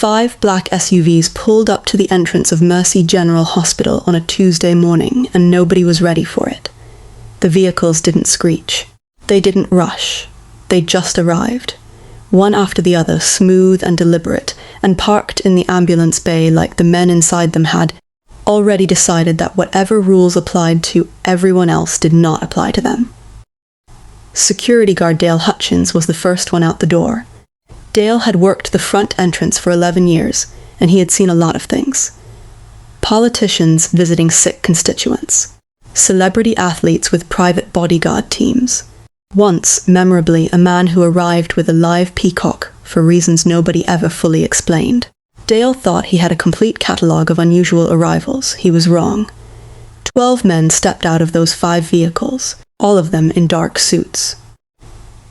5 black SUVs pulled up to the entrance of Mercy General Hospital on a Tuesday morning, and nobody was ready for it. The vehicles didn't screech. They didn't rush. They just arrived, one after the other, smooth and deliberate, and parked in the ambulance bay like the men inside them had already decided that whatever rules applied to everyone else did not apply to them. Security guard Dale Hutchins was the first one out the door. Dale had worked the front entrance for 11 years, and he had seen a lot of things. Politicians visiting sick constituents. Celebrity athletes with private bodyguard teams. Once, memorably, a man who arrived with a live peacock for reasons nobody ever fully explained. Dale thought he had a complete catalogue of unusual arrivals. He was wrong. 12 men stepped out of those 5 vehicles, all of them in dark suits.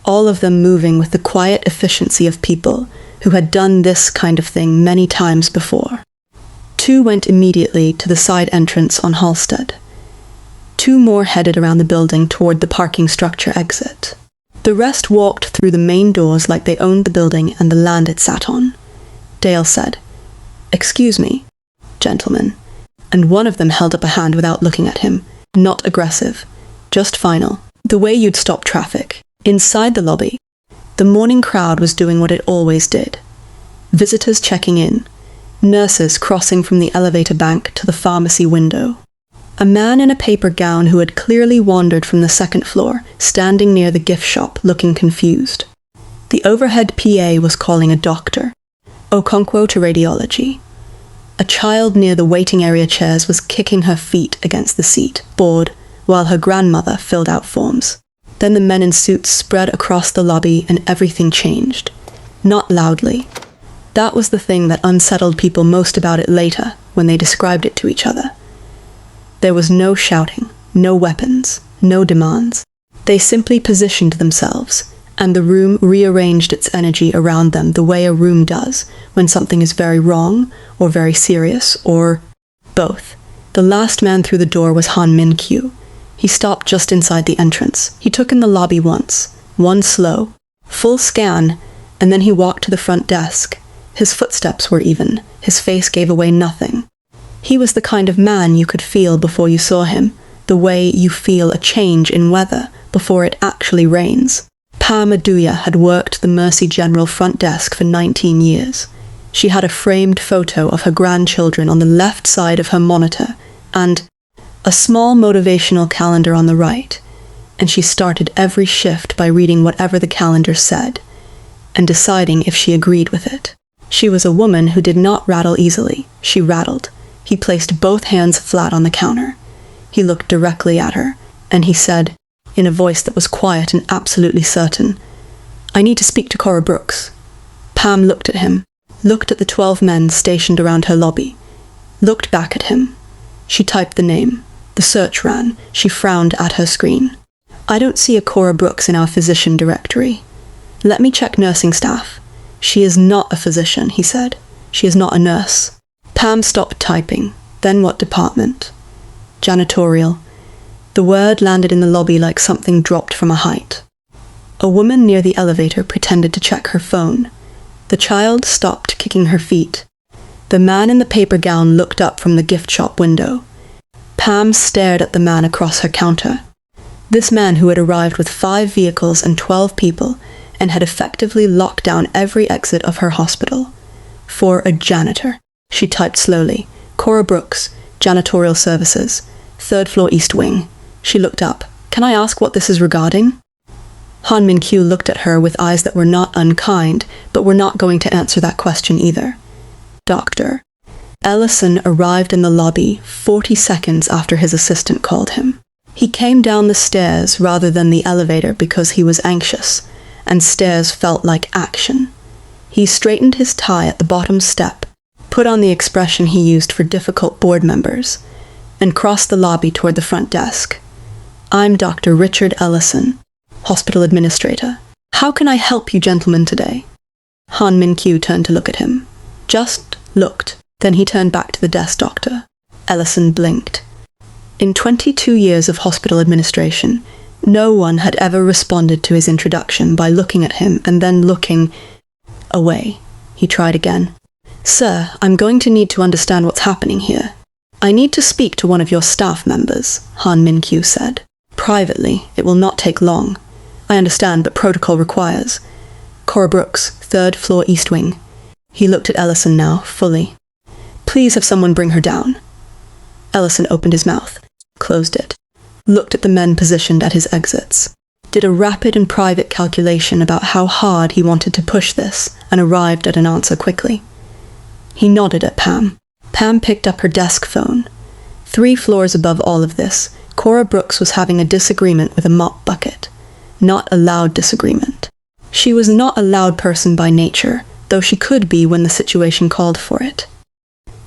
All of them moving with the quiet efficiency of people who had done this kind of thing many times before. 2 went immediately to the side entrance on Halstead. 2 more headed around the building toward the parking structure exit. The rest walked through the main doors like they owned the building and the land it sat on. Dale said, "Excuse me, gentlemen," and one of them held up a hand without looking at him. Not aggressive, just final. The way you'd stop traffic. Inside the lobby, the morning crowd was doing what it always did. Visitors checking in, nurses crossing from the elevator bank to the pharmacy window. A man in a paper gown who had clearly wandered from the second floor, standing near the gift shop, looking confused. The overhead PA was calling a doctor. Okonkwo to radiology. A child near the waiting area chairs was kicking her feet against the seat, bored, while her grandmother filled out forms. Then the men in suits spread across the lobby and everything changed. Not loudly. That was the thing that unsettled people most about it later, when they described it to each other. There was no shouting, no weapons, no demands. They simply positioned themselves, and the room rearranged its energy around them the way a room does when something is very wrong, or very serious, or both. The last man through the door was Han Min-kyu. He stopped just inside the entrance. He took in the lobby once, one slow, full scan, and then he walked to the front desk. His footsteps were even. His face gave away nothing. He was the kind of man you could feel before you saw him, the way you feel a change in weather before it actually rains. Pam Aduya had worked the Mercy General front desk for 19 years. She had a framed photo of her grandchildren on the left side of her monitor, and a small motivational calendar on the right, and she started every shift by reading whatever the calendar said, and deciding if she agreed with it. She was a woman who did not rattle easily. She rattled. He placed both hands flat on the counter. He looked directly at her, and he said, in a voice that was quiet and absolutely certain, "I need to speak to Cora Brooks." Pam looked at him, looked at the 12 men stationed around her lobby, looked back at him. She typed the name. The search ran. She frowned at her screen. "I don't see a Cora Brooks in our physician directory. Let me check nursing staff." "She is not a physician," he said. "She is not a nurse." Pam stopped typing. Then what department? Janitorial. The word landed in the lobby like something dropped from a height. A woman near the elevator pretended to check her phone. The child stopped kicking her feet. The man in the paper gown looked up from the gift shop window. Pam stared at the man across her counter. This man who had arrived with 5 vehicles and 12 people and had effectively locked down every exit of her hospital. For a janitor. She typed slowly. Cora Brooks, Janitorial Services, 3rd floor East Wing. She looked up. "Can I ask what this is regarding?" Han Min-kyu looked at her with eyes that were not unkind, but were not going to answer that question either. "Doctor." Ellison arrived in the lobby 40 seconds after his assistant called him. He came down the stairs rather than the elevator because he was anxious, and stairs felt like action. He straightened his tie at the bottom step, put on the expression he used for difficult board members, and crossed the lobby toward the front desk. "I'm Dr. Richard Ellison, hospital administrator. How can I help you gentlemen today?" Han Min-kyu turned to look at him. Just looked. Then he turned back to the desk doctor. Ellison blinked. In 22 years of hospital administration, no one had ever responded to his introduction by looking at him and then looking away. He tried again. "Sir, I'm going to need to understand what's happening here. I need to speak to one of your staff members," Han Min-kyu said. "Privately, it will not take long. I understand, but protocol requires." "Cora Brooks, 3rd floor East Wing." He looked at Ellison now, fully. "Please have someone bring her down." Ellison opened his mouth, closed it, looked at the men positioned at his exits, did a rapid and private calculation about how hard he wanted to push this, and arrived at an answer quickly. He nodded at Pam. Pam picked up her desk phone. 3 floors above all of this, Cora Brooks was having a disagreement with a mop bucket. Not a loud disagreement. She was not a loud person by nature, though she could be when the situation called for it.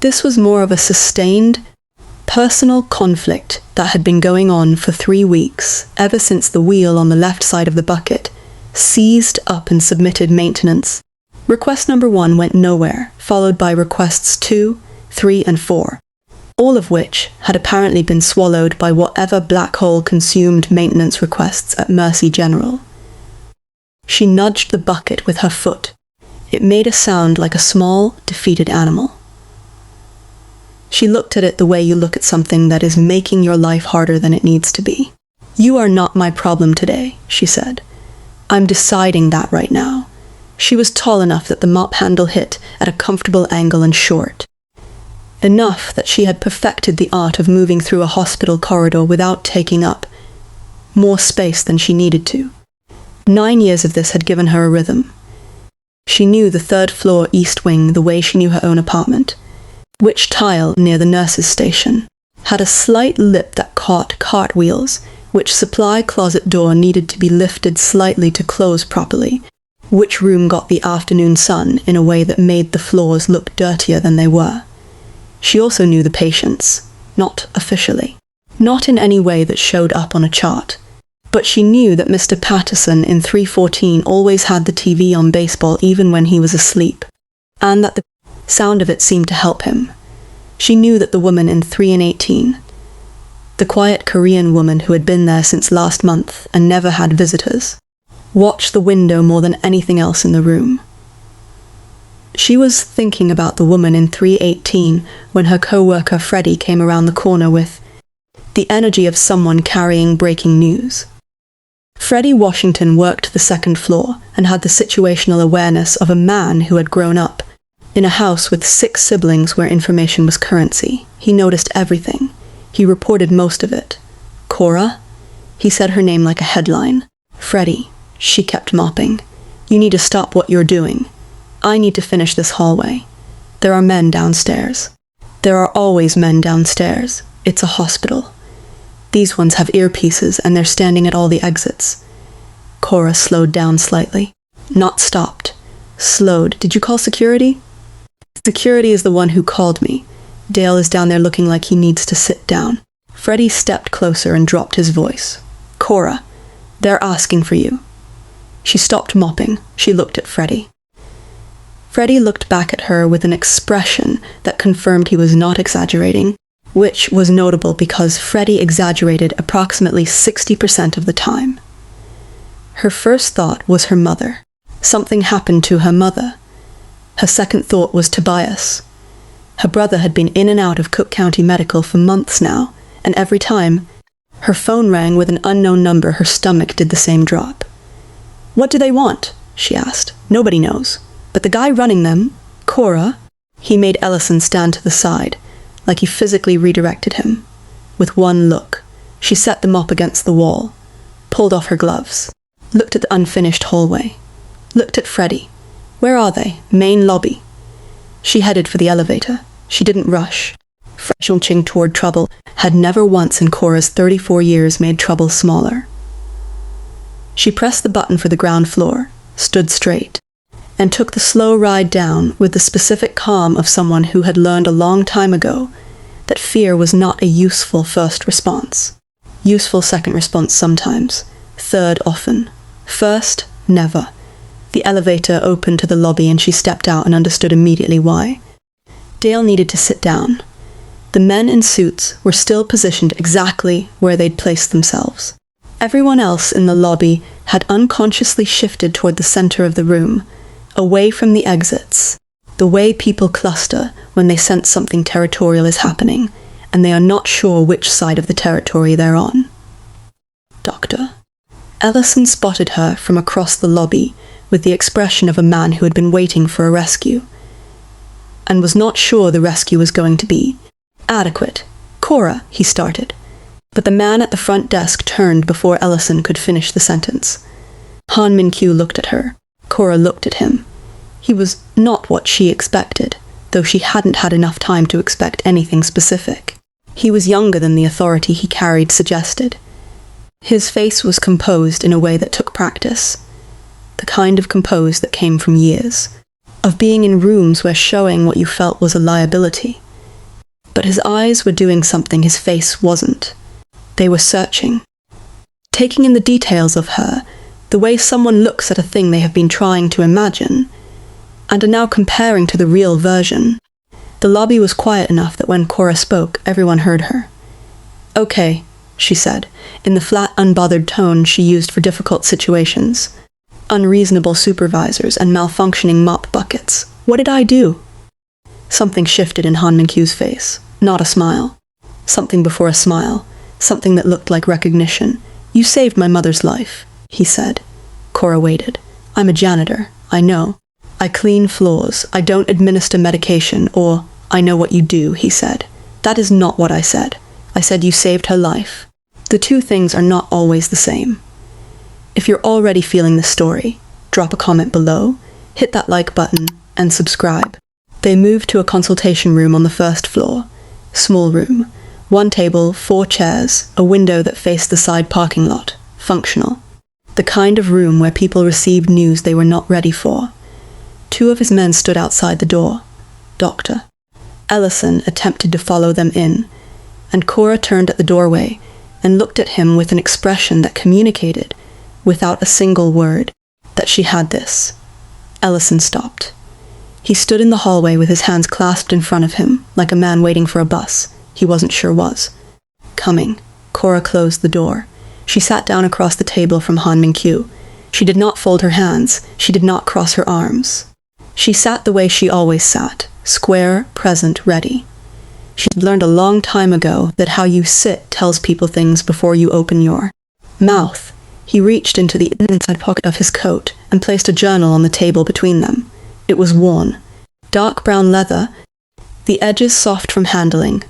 This was more of a sustained, personal conflict that had been going on for 3 weeks, ever since the wheel on the left side of the bucket seized up and submitted maintenance. Request number 1 went nowhere, followed by requests 2, 3, and 4, all of which had apparently been swallowed by whatever black hole consumed maintenance requests at Mercy General. She nudged the bucket with her foot. It made a sound like a small, defeated animal. She looked at it the way you look at something that is making your life harder than it needs to be. "You are not my problem today," she said. "I'm deciding that right now." She was tall enough that the mop handle hit at a comfortable angle and short. Enough that she had perfected the art of moving through a hospital corridor without taking up more space than she needed to. 9 years of this had given her a rhythm. She knew the 3rd floor East Wing the way she knew her own apartment. Which tile near the nurse's station had a slight lip that caught cartwheels, which supply closet door needed to be lifted slightly to close properly, which room got the afternoon sun in a way that made the floors look dirtier than they were. She also knew the patients, not officially, not in any way that showed up on a chart, but she knew that Mr. Patterson in 314 always had the TV on baseball even when he was asleep, and that the sound of it seemed to help him. She knew that the woman in 318, the quiet Korean woman who had been there since last month and never had visitors, watched the window more than anything else in the room. She was thinking about the woman in 318 when her co-worker Freddie came around the corner with the energy of someone carrying breaking news. Freddie Washington worked the 2nd floor and had the situational awareness of a man who had grown up in a house with 6 siblings where information was currency. He noticed everything. He reported most of it. "Cora?" He said her name like a headline. "Freddie." She kept mopping. "You need to stop what you're doing. I need to finish this hallway. There are men downstairs. There are always men downstairs. It's a hospital. These ones have earpieces and they're standing at all the exits." Cora slowed down slightly. Not stopped. Slowed. "Did you call security?" "Security is the one who called me. Dale is down there looking like he needs to sit down." Freddie stepped closer and dropped his voice. "Cora, they're asking for you." She stopped mopping. She looked at Freddie. Freddie looked back at her with an expression that confirmed he was not exaggerating, which was notable because Freddie exaggerated approximately 60% of the time. Her first thought was her mother. Something happened to her mother. Her second thought was Tobias. Her brother had been in and out of Cook County Medical for months now, and every time her phone rang with an unknown number, her stomach did the same drop. "What do they want?" she asked. "Nobody knows. But the guy running them, Cora," he made Ellison stand to the side, like he physically redirected him. With one look, she set the mop against the wall, pulled off her gloves, looked at the unfinished hallway, looked at Freddie. "Where are they?" "Main lobby." She headed for the elevator. She didn't rush. Ching toward trouble had never once in Cora's 34 years made trouble smaller. She pressed the button for the ground floor, stood straight, and took the slow ride down with the specific calm of someone who had learned a long time ago that fear was not a useful first response. Useful second response sometimes, third often. First, never. The elevator opened to the lobby and she stepped out and understood immediately why. Dale needed to sit down. The men in suits were still positioned exactly where they'd placed themselves. Everyone else in the lobby had unconsciously shifted toward the center of the room, away from the exits, The way people cluster when they sense something territorial is happening, and they are not sure which side of the territory they're on. Doctor. Ellison spotted her from across the lobby with the expression of a man who had been waiting for a rescue, and was not sure the rescue was going to be adequate. Cora, he started, but the man at the front desk turned before Ellison could finish the sentence. Han Min-kyu looked at her. Cora looked at him. He was not what she expected, though she hadn't had enough time to expect anything specific. He was younger than the authority he carried suggested. His face was composed in a way that took practice, the kind of compose that came from years, of being in rooms where showing what you felt was a liability. But his eyes were doing something his face wasn't. They were searching, taking in the details of her, the way someone looks at a thing they have been trying to imagine, and are now comparing to the real version. The lobby was quiet enough that when Cora spoke, everyone heard her. "Okay," she said, in the flat, unbothered tone she used for difficult situations. "Unreasonable supervisors and malfunctioning mop buckets. What did I do?" Something shifted in Han Min-kyu's face. Not a smile. Something before a smile. Something that looked like recognition. "You saved my mother's life," he said. Cora waited. "I'm a janitor. I know. I clean floors. I don't administer medication, or I know what you do," he said. "That is not what I said. I said you saved her life. The two things are not always the same." If you're already feeling this story, drop a comment below, hit that like button, and subscribe. They moved to a consultation room on the first floor. Small room. 1 table, 4 chairs, a window that faced the side parking lot. Functional. The kind of room where people received news they were not ready for. 2 of his men stood outside the door. Doctor. Ellison attempted to follow them in, and Cora turned at the doorway and looked at him with an expression that communicated, without a single word, that she had this. Ellison stopped. He stood in the hallway with his hands clasped in front of him, like a man waiting for a bus he wasn't sure was coming. Cora closed the door. She sat down across the table from Han Min-kyu. She did not fold her hands. She did not cross her arms. She sat the way she always sat, square, present, ready. She had learned a long time ago that how you sit tells people things before you open your mouth. He reached into the inside pocket of his coat and placed a journal on the table between them. It was worn. Dark brown leather, the edges soft from handling,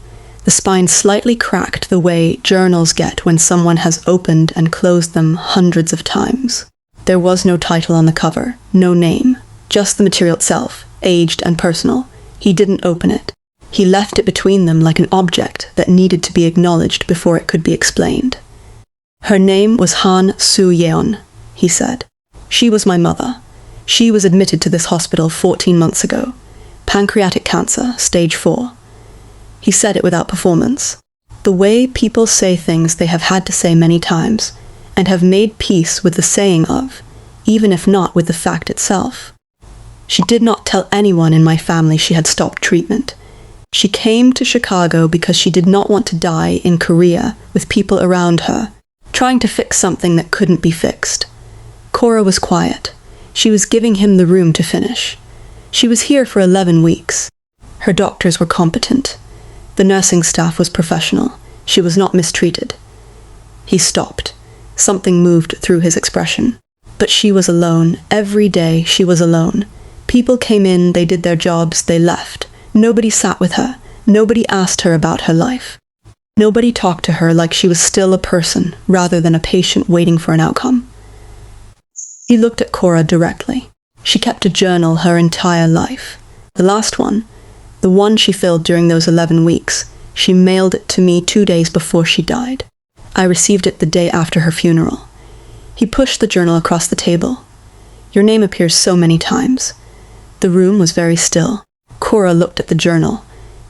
the spine slightly cracked the way journals get when someone has opened and closed them hundreds of times. There was no title on the cover, no name, just the material itself, aged and personal. He didn't open it. He left it between them like an object that needed to be acknowledged before it could be explained. "Her name was Han Soo-yeon," he said. "She was my mother. She was admitted to this hospital 14 months ago. Pancreatic cancer, stage 4. He said it without performance. The way people say things they have had to say many times, and have made peace with the saying of, even if not with the fact itself. She did not tell anyone in my family she had stopped treatment. She came to Chicago because she did not want to die in Korea with people around her, trying to fix something that couldn't be fixed." Cora was quiet. She was giving him the room to finish. She was here for 11 weeks. Her doctors were competent. The nursing staff was professional. She was not mistreated. He stopped. Something moved through his expression. But she was alone. Every day she was alone. People came in, they did their jobs, they left. Nobody sat with her. Nobody asked her about her life. Nobody talked to her like she was still a person, rather than a patient waiting for an outcome. He looked at Cora directly. She kept a journal her entire life. The last one, the one she filled during those 11 weeks, she mailed it to me 2 days before she died. I received it the day after her funeral. He pushed the journal across the table. "Your name appears so many times." The room was very still. Cora looked at the journal.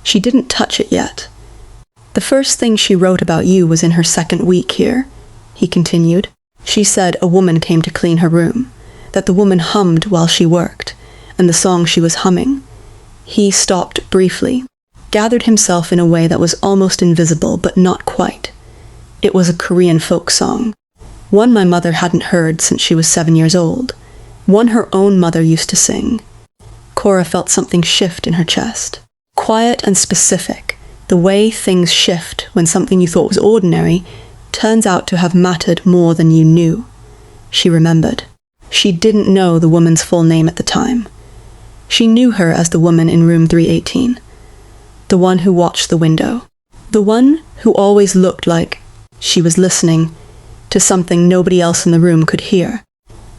She didn't touch it yet. "The first thing she wrote about you was in her 2nd week here," he continued. "She said a woman came to clean her room, that the woman hummed while she worked, and the song she was humming." He stopped briefly, gathered himself in a way that was almost invisible, but not quite. It was a Korean folk song. One my mother hadn't heard since she was 7 years old. One her own mother used to sing. Cora felt something shift in her chest. Quiet and specific, the way things shift when something you thought was ordinary turns out to have mattered more than you knew. She remembered. She didn't know the woman's full name at the time. She knew her as the woman in room 318. The one who watched the window. The one who always looked like she was listening to something nobody else in the room could hear.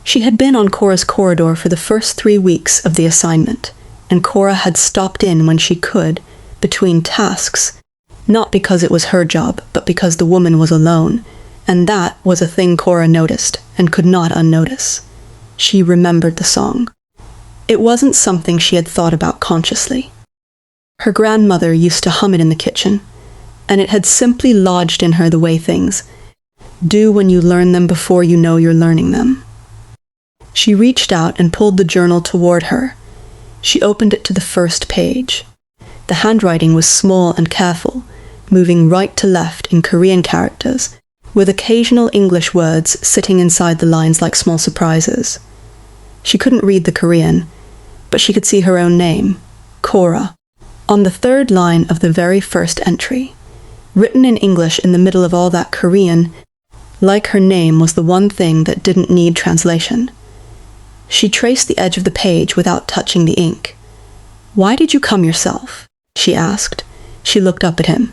She had been on Cora's corridor for the first 3 weeks of the assignment, and Cora had stopped in when she could, between tasks, not because it was her job, but because the woman was alone, and that was a thing Cora noticed and could not unnotice. She remembered the song. It wasn't something she had thought about consciously. Her grandmother used to hum it in the kitchen, and it had simply lodged in her the way things do when you learn them before you know you're learning them. She reached out and pulled the journal toward her. She opened it to the first page. The handwriting was small and careful, moving right to left in Korean characters, with occasional English words sitting inside the lines like small surprises. She couldn't read the Korean, but she could see her own name, Cora, on the third line of the very first entry. Written in English in the middle of all that Korean, like her name was the one thing that didn't need translation. She traced the edge of the page without touching the ink. "Why did you come yourself?" she asked. She looked up at him.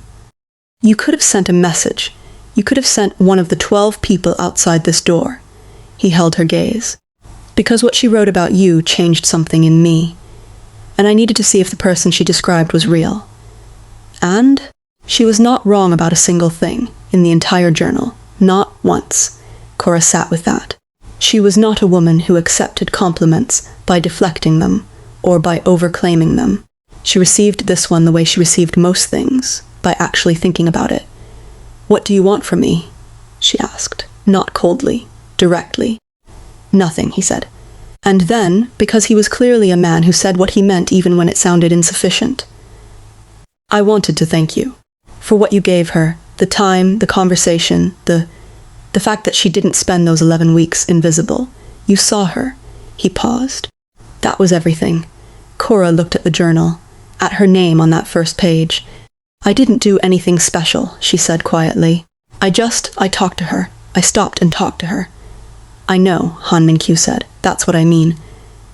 "You could have sent a message. You could have sent one of the 12 people outside this door." He held her gaze. "Because what she wrote about you changed something in me. And I needed to see if the person she described was real. And she was not wrong about a single thing in the entire journal. Not once." Cora sat with that. She was not a woman who accepted compliments by deflecting them or by overclaiming them. She received this one the way she received most things, by actually thinking about it. "What do you want from me?" she asked, not coldly, directly. "Nothing," he said. And then, because he was clearly a man who said what he meant even when it sounded insufficient, "I wanted to thank you for what you gave her, the time, the conversation, the fact that she didn't spend those 11 weeks invisible. You saw her." He paused. "That was everything." Cora looked at the journal, at her name on that first page. "I didn't do anything special," she said quietly. I talked to her. I stopped and talked to her." "I know," Han Min-kyu said. "That's what I mean."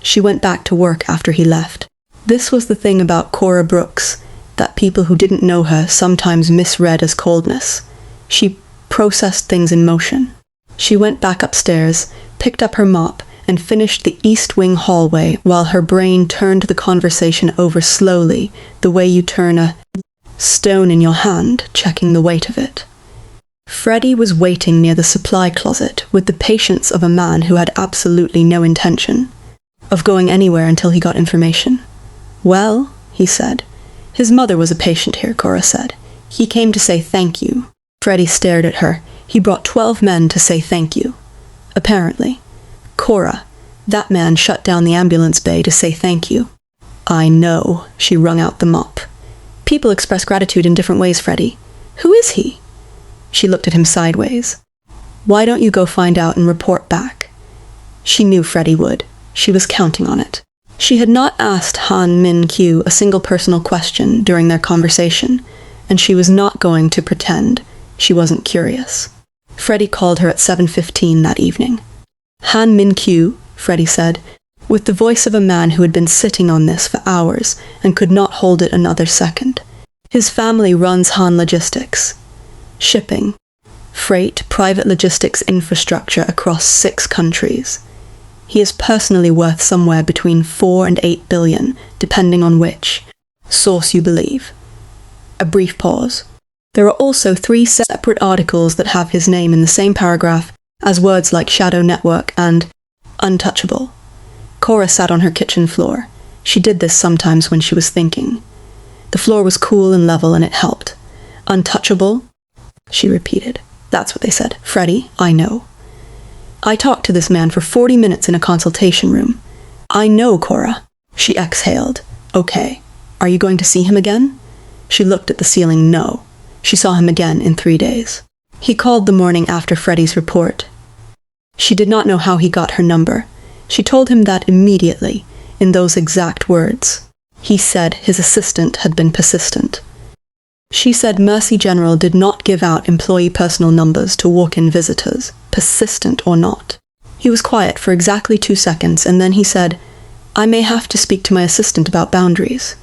She went back to work after he left. This was the thing about Cora Brooks that people who didn't know her sometimes misread as coldness. She processed things in motion. She went back upstairs, picked up her mop, and finished the East Wing hallway while her brain turned the conversation over slowly, the way you turn a stone in your hand, checking the weight of it. Freddie was waiting near the supply closet with the patience of a man who had absolutely no intention of going anywhere until he got information. "Well," he said. "His mother was a patient here," Cora said. "He came to say thank you." Freddie stared at her. "He brought 12 men to say thank you." "Apparently." "Cora, that man shut down the ambulance bay to say thank you." "I know," she wrung out the mop. "People express gratitude in different ways, Freddie. Who is he?" She looked at him sideways. "Why don't you go find out and report back?" She knew Freddie would. She was counting on it. She had not asked Han Min-kyu a single personal question during their conversation, and she was not going to pretend she wasn't curious. Freddie called her at 7:15 that evening. "Han Min-kyu," Freddie said, with the voice of a man who had been sitting on this for hours and could not hold it another second. "His family runs Han Logistics. Shipping, freight, private logistics infrastructure across 6 countries. He is personally worth somewhere between 4 and 8 billion, depending on which source you believe." A brief pause. "There are also 3 separate articles that have his name in the same paragraph as words like shadow network and untouchable." Cora sat on her kitchen floor. She did this sometimes when she was thinking. The floor was cool and level, and it helped. "Untouchable?" she repeated. "That's what they said. Freddie, I know. I talked to this man for 40 minutes in a consultation room." "I know, Cora." She exhaled. "Okay. Are you going to see him again?" She looked at the ceiling. No. She saw him again in 3 days. He called the morning after Freddie's report. She did not know how he got her number. She told him that immediately, in those exact words. He said his assistant had been persistent. She said Mercy General did not give out employee personal numbers to walk-in visitors, persistent or not. He was quiet for exactly 2 seconds, and then he said, "I may have to speak to my assistant about boundaries."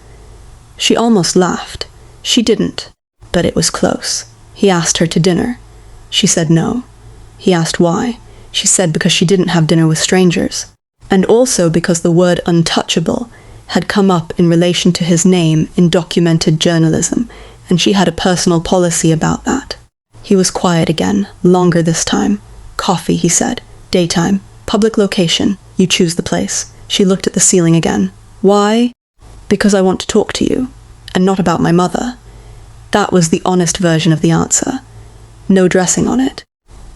She almost laughed. She didn't, but it was close. He asked her to dinner. She said no. He asked why. She said because she didn't have dinner with strangers, and also because the word untouchable had come up in relation to his name in documented journalism, and she had a personal policy about that. He was quiet again, longer this time. "Coffee," he said. "Daytime. Public location. You choose the place." She looked at the ceiling again. "Why?" "Because I want to talk to you, and not about my mother." That was the honest version of the answer. No dressing on it.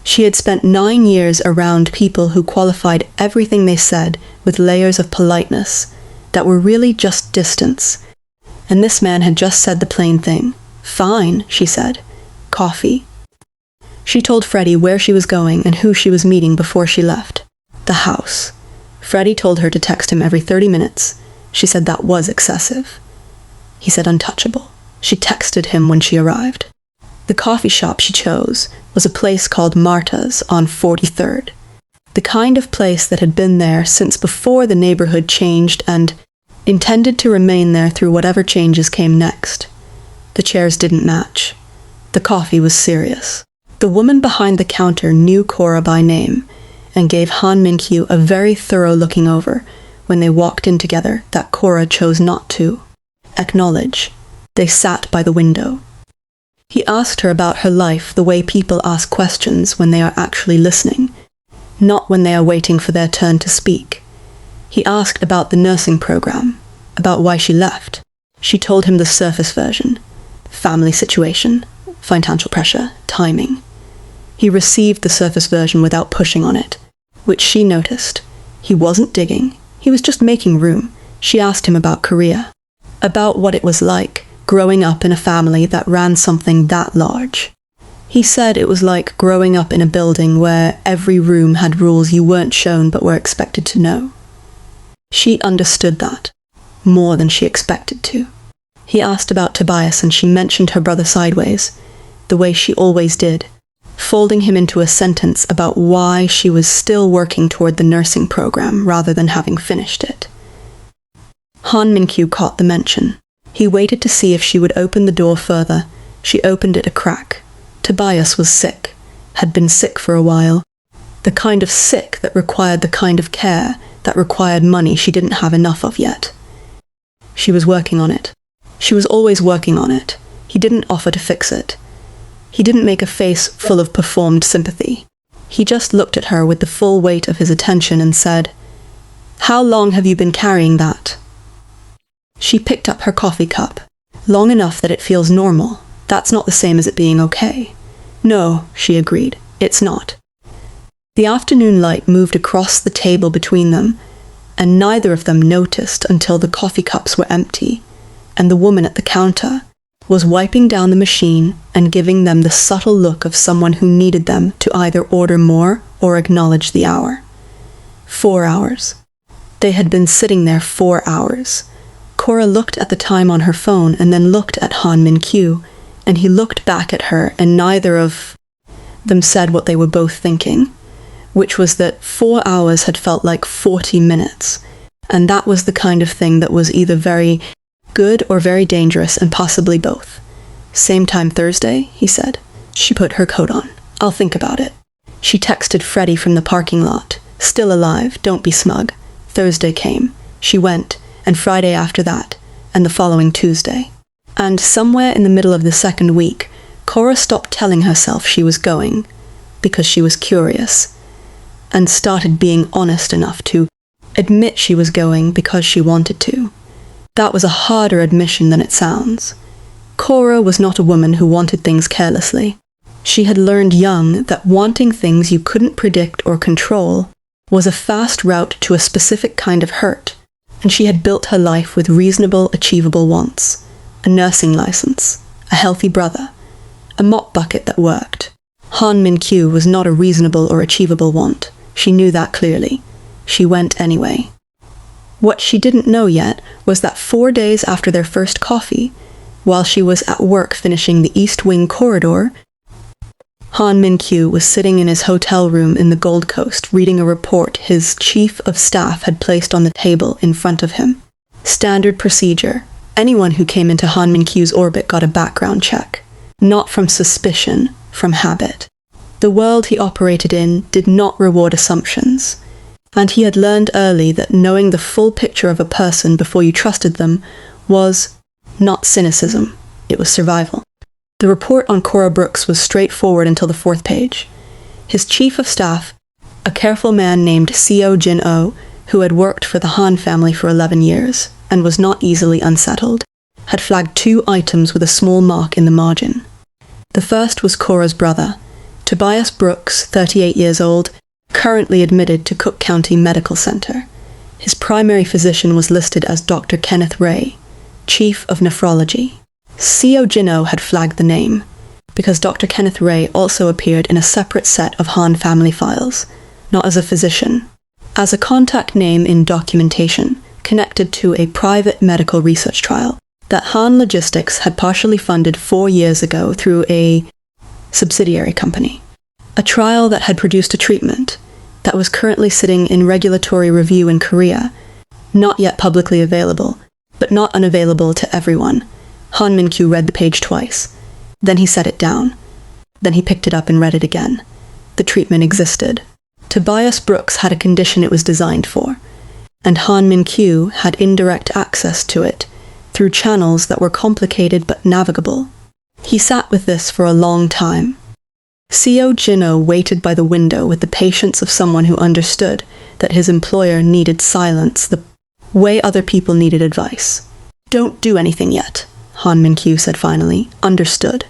She had spent 9 years around people who qualified everything they said with layers of politeness that were really just distance. And this man had just said the plain thing. "Fine," she said. "Coffee." She told Freddie where she was going and who she was meeting before she left. The house. Freddie told her to text him every 30 minutes. She said that was excessive. He said untouchable. She texted him when she arrived. The coffee shop she chose was a place called Marta's on 43rd. The kind of place that had been there since before the neighborhood changed and intended to remain there through whatever changes came next. The chairs didn't match. The coffee was serious. The woman behind the counter knew Cora by name and gave Han Min-kyu a very thorough looking over when they walked in together that Cora chose not to acknowledge. They sat by the window. He asked her about her life the way people ask questions when they are actually listening, not when they are waiting for their turn to speak. He asked about the nursing program, about why she left. She told him the surface version. Family situation, financial pressure, timing. He received the surface version without pushing on it, which she noticed. He wasn't digging. He was just making room. She asked him about Korea, about what it was like growing up in a family that ran something that large. He said it was like growing up in a building where every room had rules you weren't shown but were expected to know. She understood that, more than she expected to. He asked about Tobias and she mentioned her brother sideways, the way she always did, folding him into a sentence about why she was still working toward the nursing program rather than having finished it. Han Min-kyu caught the mention. He waited to see if she would open the door further. She opened it a crack. Tobias was sick, had been sick for a while. The kind of sick that required the kind of care that required money she didn't have enough of yet. She was working on it. She was always working on it. He didn't offer to fix it. He didn't make a face full of performed sympathy. He just looked at her with the full weight of his attention and said, "How long have you been carrying that?" She picked up her coffee cup. "Long enough that it feels normal. That's not the same as it being okay." "No," she agreed. "It's not." The afternoon light moved across the table between them, and neither of them noticed until the coffee cups were empty, and the woman at the counter was wiping down the machine and giving them the subtle look of someone who needed them to either order more or acknowledge the hour. 4 hours. They had been sitting there 4 hours. Cora looked at the time on her phone and then looked at Han Min-kyu, and he looked back at her, and neither of them said what they were both thinking, which was that 4 hours had felt like 40 minutes, and that was the kind of thing that was either very good or very dangerous, and possibly both. "Same time Thursday?" he said. She put her coat on. "I'll think about it." She texted Freddie from the parking lot. "Still alive, don't be smug." Thursday came. She went, and Friday after that, and the following Tuesday. And somewhere in the middle of the second week, Cora stopped telling herself she was going, because she was curious, and started being honest enough to admit she was going because she wanted to. That was a harder admission than it sounds. Cora was not a woman who wanted things carelessly. She had learned young that wanting things you couldn't predict or control was a fast route to a specific kind of hurt, and she had built her life with reasonable, achievable wants. A nursing license, a healthy brother, a mop bucket that worked. Han Min-kyu was not a reasonable or achievable want. She knew that clearly. She went anyway. What she didn't know yet was that 4 days after their first coffee, while she was at work finishing the East Wing corridor, Han Min-kyu was sitting in his hotel room in the Gold Coast reading a report his chief of staff had placed on the table in front of him. Standard procedure. Anyone who came into Han Min-kyu's orbit got a background check. Not from suspicion, from habit. The world he operated in did not reward assumptions, and he had learned early that knowing the full picture of a person before you trusted them was not cynicism, it was survival. The report on Cora Brooks was straightforward until the 4th page. His chief of staff, a careful man named Seo Jin-oh, who had worked for the Han family for 11 years and was not easily unsettled, had flagged 2 items with a small mark in the margin. The first was Cora's brother, Tobias Brooks, 38 years old, currently admitted to Cook County Medical Center. His primary physician was listed as Dr. Kenneth Ray, chief of nephrology. Seo Jin-oh had flagged the name, because Dr. Kenneth Ray also appeared in a separate set of Han family files, not as a physician, as a contact name in documentation connected to a private medical research trial that Han Logistics had partially funded 4 years ago through a subsidiary company. A trial that had produced a treatment that was currently sitting in regulatory review in Korea, not yet publicly available, but not unavailable to everyone. Han Min-kyu read the page twice. Then he set it down. Then he picked it up and read it again. The treatment existed. Tobias Brooks had a condition it was designed for, and Han Min-kyu had indirect access to it through channels that were complicated but navigable. He sat with this for a long time. Seo Jin-oh waited by the window with the patience of someone who understood that his employer needed silence the way other people needed advice. "Don't do anything yet," Han Min-kyu said finally. "Understood.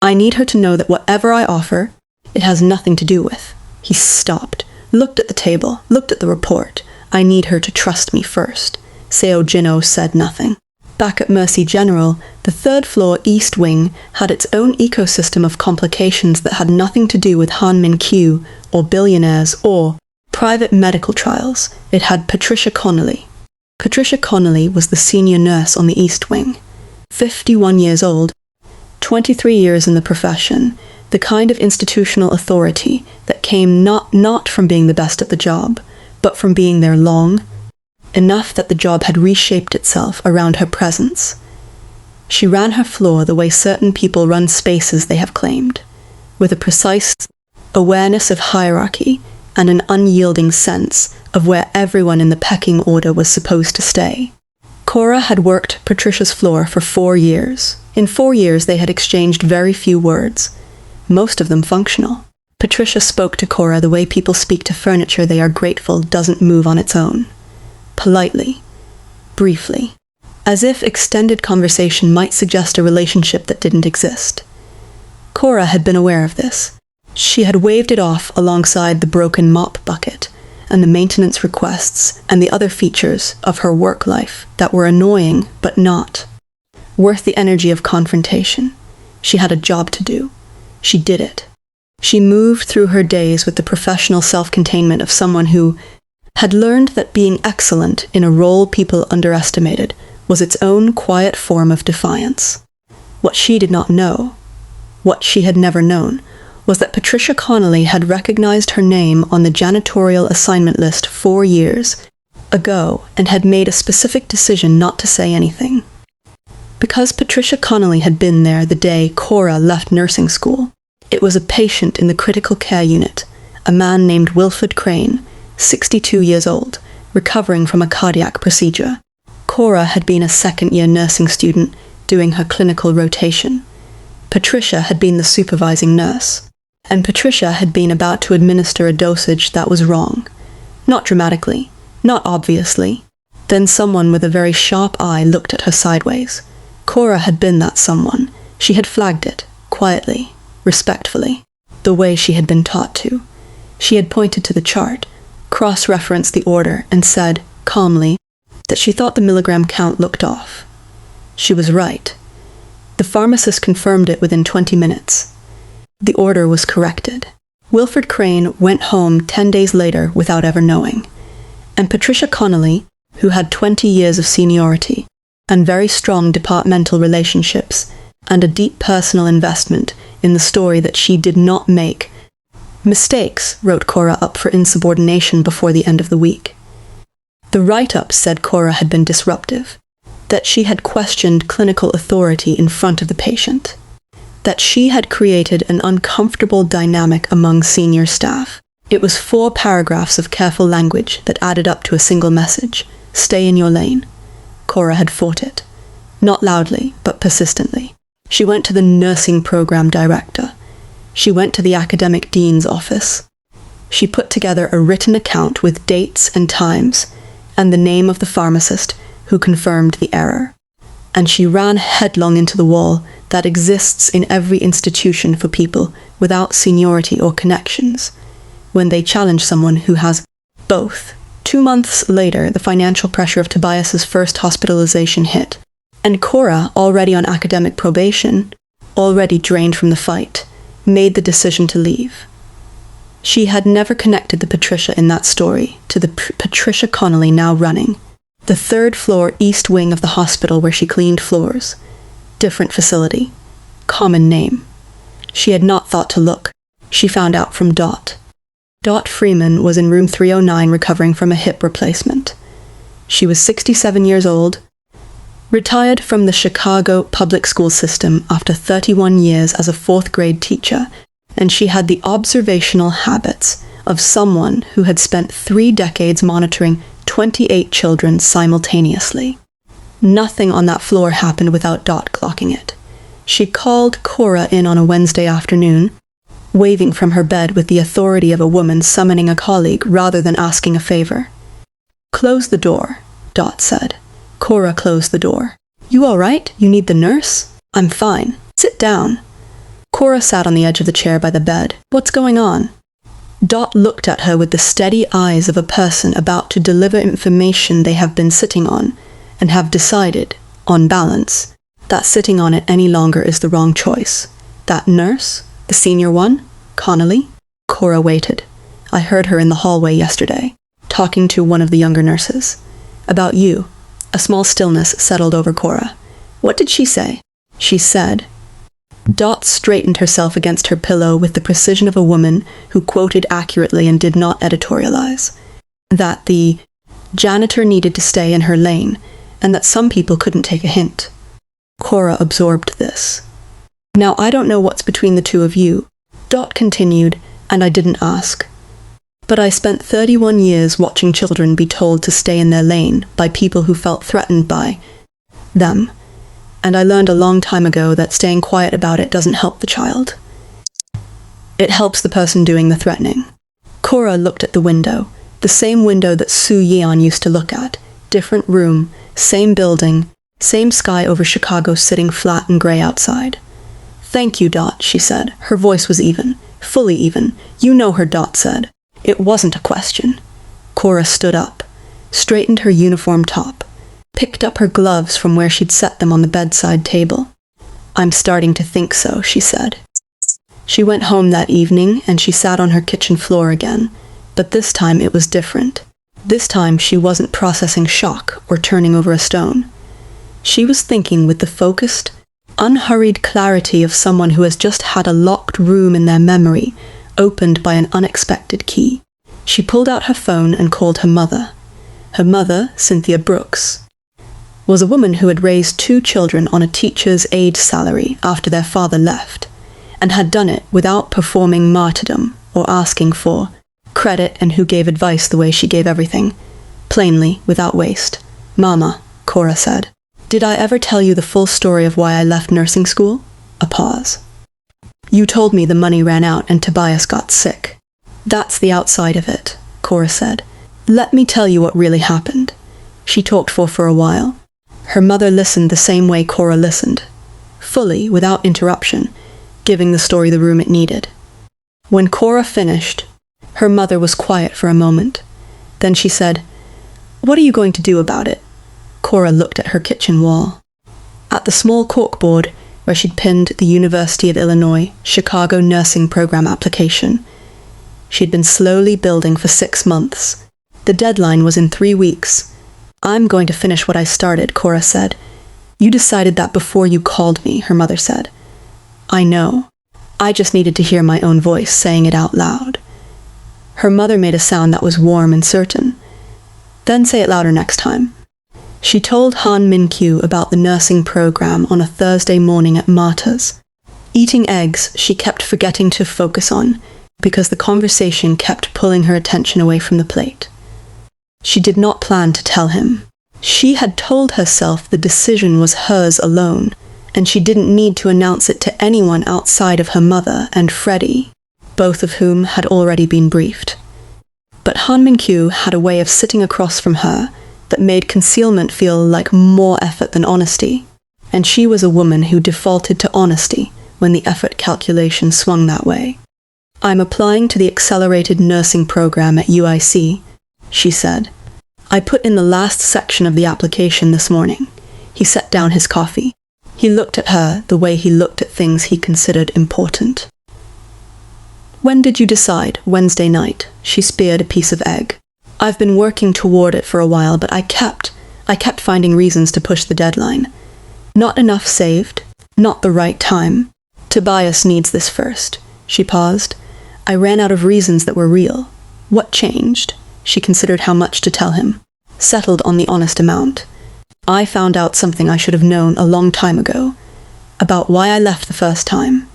I need her to know that whatever I offer, it has nothing to do with." He stopped, looked at the table, looked at the report. "I need her to trust me first." Seo Jin-oh said nothing. Back at Mercy General, the 3rd floor East Wing had its own ecosystem of complications that had nothing to do with Han Min-kyu or billionaires or private medical trials. It had Patricia Connolly. Patricia Connolly was the senior nurse on the East Wing. 51 years old, 23 years in the profession, the kind of institutional authority that came not from being the best at the job, but from being there long, enough that the job had reshaped itself around her presence. She ran her floor the way certain people run spaces they have claimed, with a precise awareness of hierarchy and an unyielding sense of where everyone in the pecking order was supposed to stay. Cora had worked Patricia's floor for 4 years. In 4 years they had exchanged very few words, most of them functional. Patricia spoke to Cora the way people speak to furniture they are grateful doesn't move on its own. Politely, briefly, as if extended conversation might suggest a relationship that didn't exist. Cora had been aware of this. She had waved it off alongside the broken mop bucket and the maintenance requests and the other features of her work life that were annoying but not worth the energy of confrontation. She had a job to do. She did it. She moved through her days with the professional self-containment of someone who had learned that being excellent in a role people underestimated was its own quiet form of defiance. What she did not know, what she had never known, was that Patricia Connolly had recognized her name on the janitorial assignment list 4 years ago and had made a specific decision not to say anything. Because Patricia Connolly had been there the day Cora left nursing school, it was a patient in the critical care unit, a man named Wilfred Crane, 62 years old, recovering from a cardiac procedure. Cora had been a second-year nursing student doing her clinical rotation. Patricia had been the supervising nurse, and Patricia had been about to administer a dosage that was wrong. Not dramatically, not obviously. Then someone with a very sharp eye looked at her sideways. Cora had been that someone. She had flagged it, quietly, respectfully, the way she had been taught to. She had pointed to the chart, cross-referenced the order, and said, calmly, that she thought the milligram count looked off. She was right. The pharmacist confirmed it within 20 minutes. The order was corrected. Wilfred Crane went home 10 days later without ever knowing, and Patricia Connolly, who had 20 years of seniority and very strong departmental relationships and a deep personal investment in the story that she did not make mistakes, wrote Cora up for insubordination before the end of the week. The write-up said Cora had been disruptive, that she had questioned clinical authority in front of the patient, that she had created an uncomfortable dynamic among senior staff. It was 4 paragraphs of careful language that added up to a single message: stay in your lane. Cora had fought it, not loudly, but persistently. She went to the nursing program director. She went to the academic dean's office. She put together a written account with dates and times and the name of the pharmacist who confirmed the error. And she ran headlong into the wall that exists in every institution for people without seniority or connections, when they challenge someone who has both. 2 months later, the financial pressure of Tobias's first hospitalization hit, and Cora, already on academic probation, already drained from the fight, made the decision to leave. She had never connected the Patricia in that story to the Patricia Connolly now running the 3rd floor east wing of the hospital where she cleaned floors. Different facility. Common name. She had not thought to look. She found out from Dot. Dot Freeman was in room 309 recovering from a hip replacement. She was 67 years old, retired from the Chicago public school system after 31 years as a 4th grade teacher, and she had the observational habits of someone who had spent 3 decades monitoring 28 children simultaneously. Nothing on that floor happened without Dot clocking it. She called Cora in on a Wednesday afternoon, waving from her bed with the authority of a woman summoning a colleague rather than asking a favor. "Close the door," Dot said. Cora closed the door. "You all right? You need the nurse?" "I'm fine. Sit down." Cora sat on the edge of the chair by the bed. "What's going on?" Dot looked at her with the steady eyes of a person about to deliver information they have been sitting on, and have decided, on balance, that sitting on it any longer is the wrong choice. "That nurse? The senior one? Connolly?" Cora waited. "I heard her in the hallway yesterday, talking to one of the younger nurses. About you." A small stillness settled over Cora. "What did she say?" "She said..." Dot straightened herself against her pillow with the precision of a woman who quoted accurately and did not editorialize. That the janitor needed to stay in her lane, and that some people couldn't take a hint. Cora absorbed this. "Now I don't know what's between the two of you," Dot continued, "and I didn't ask. But I spent 31 years watching children be told to stay in their lane by people who felt threatened by them. And I learned a long time ago that staying quiet about it doesn't help the child. It helps the person doing the threatening." Cora looked at the window, the same window that Sue Yeon used to look at. Different room, same building, same sky over Chicago sitting flat and grey outside. "Thank you, Dot," she said. Her voice was even, fully even. "You know her," Dot said. It wasn't a question. Cora stood up, straightened her uniform top, picked up her gloves from where she'd set them on the bedside table. "I'm starting to think so," she said. She went home that evening and she sat on her kitchen floor again, but this time it was different. This time she wasn't processing shock or turning over a stone. She was thinking with the focused, unhurried clarity of someone who has just had a locked room in their memory opened by an unexpected key. She pulled out her phone and called her mother. Her mother, Cynthia Brooks, was a woman who had raised 2 children on a teacher's aide salary after their father left, and had done it without performing martyrdom or asking for credit, and who gave advice the way she gave everything, plainly, without waste. "Mama," Cora said, "did I ever tell you the full story of why I left nursing school?" A pause. "You told me the money ran out and Tobias got sick." "That's the outside of it," Cora said. "Let me tell you what really happened." She talked for a while. Her mother listened the same way Cora listened, fully, without interruption, giving the story the room it needed. When Cora finished, her mother was quiet for a moment. Then she said, "What are you going to do about it?" Cora looked at her kitchen wall. At the small corkboard where she'd pinned the University of Illinois Chicago nursing program application, she'd been slowly building for 6 months. The deadline was in 3 weeks. I'm going to finish what I started, Cora said. You decided that before you called me, her mother said. I know. I just needed to hear my own voice saying it out loud. Her mother made a sound that was warm and certain. Then say it louder next time. She told Han Min-kyu about the nursing program on a Thursday morning at Marta's. Eating eggs she kept forgetting to focus on, because the conversation kept pulling her attention away from the plate. She did not plan to tell him. She had told herself the decision was hers alone, and she didn't need to announce it to anyone outside of her mother and Freddie, both of whom had already been briefed. But Han Min-kyu had a way of sitting across from her that made concealment feel like more effort than honesty, and she was a woman who defaulted to honesty when the effort calculation swung that way. I'm applying to the accelerated nursing program at UIC, she said. I put in the last section of the application this morning. He set down his coffee. He looked at her the way he looked at things he considered important. When did you decide? Wednesday night. She speared a piece of egg. I've been working toward it for a while, but I kept finding reasons to push the deadline. Not enough saved. Not the right time. Tobias needs this first. She paused. I ran out of reasons that were real. What changed? She considered how much to tell him. Settled on the honest amount. I found out something I should have known a long time ago. About why I left the first time.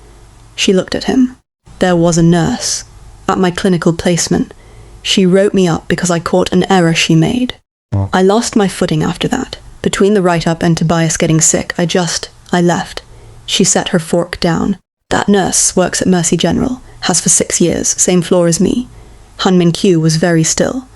She looked at him. There was a nurse. At my clinical placement. She wrote me up because I caught an error she made. I lost my footing after that. Between the write-up and Tobias getting sick, I left. She set her fork down. That nurse works at Mercy General. Has for 6 years. Same floor as me. Han Min-kyu was very still.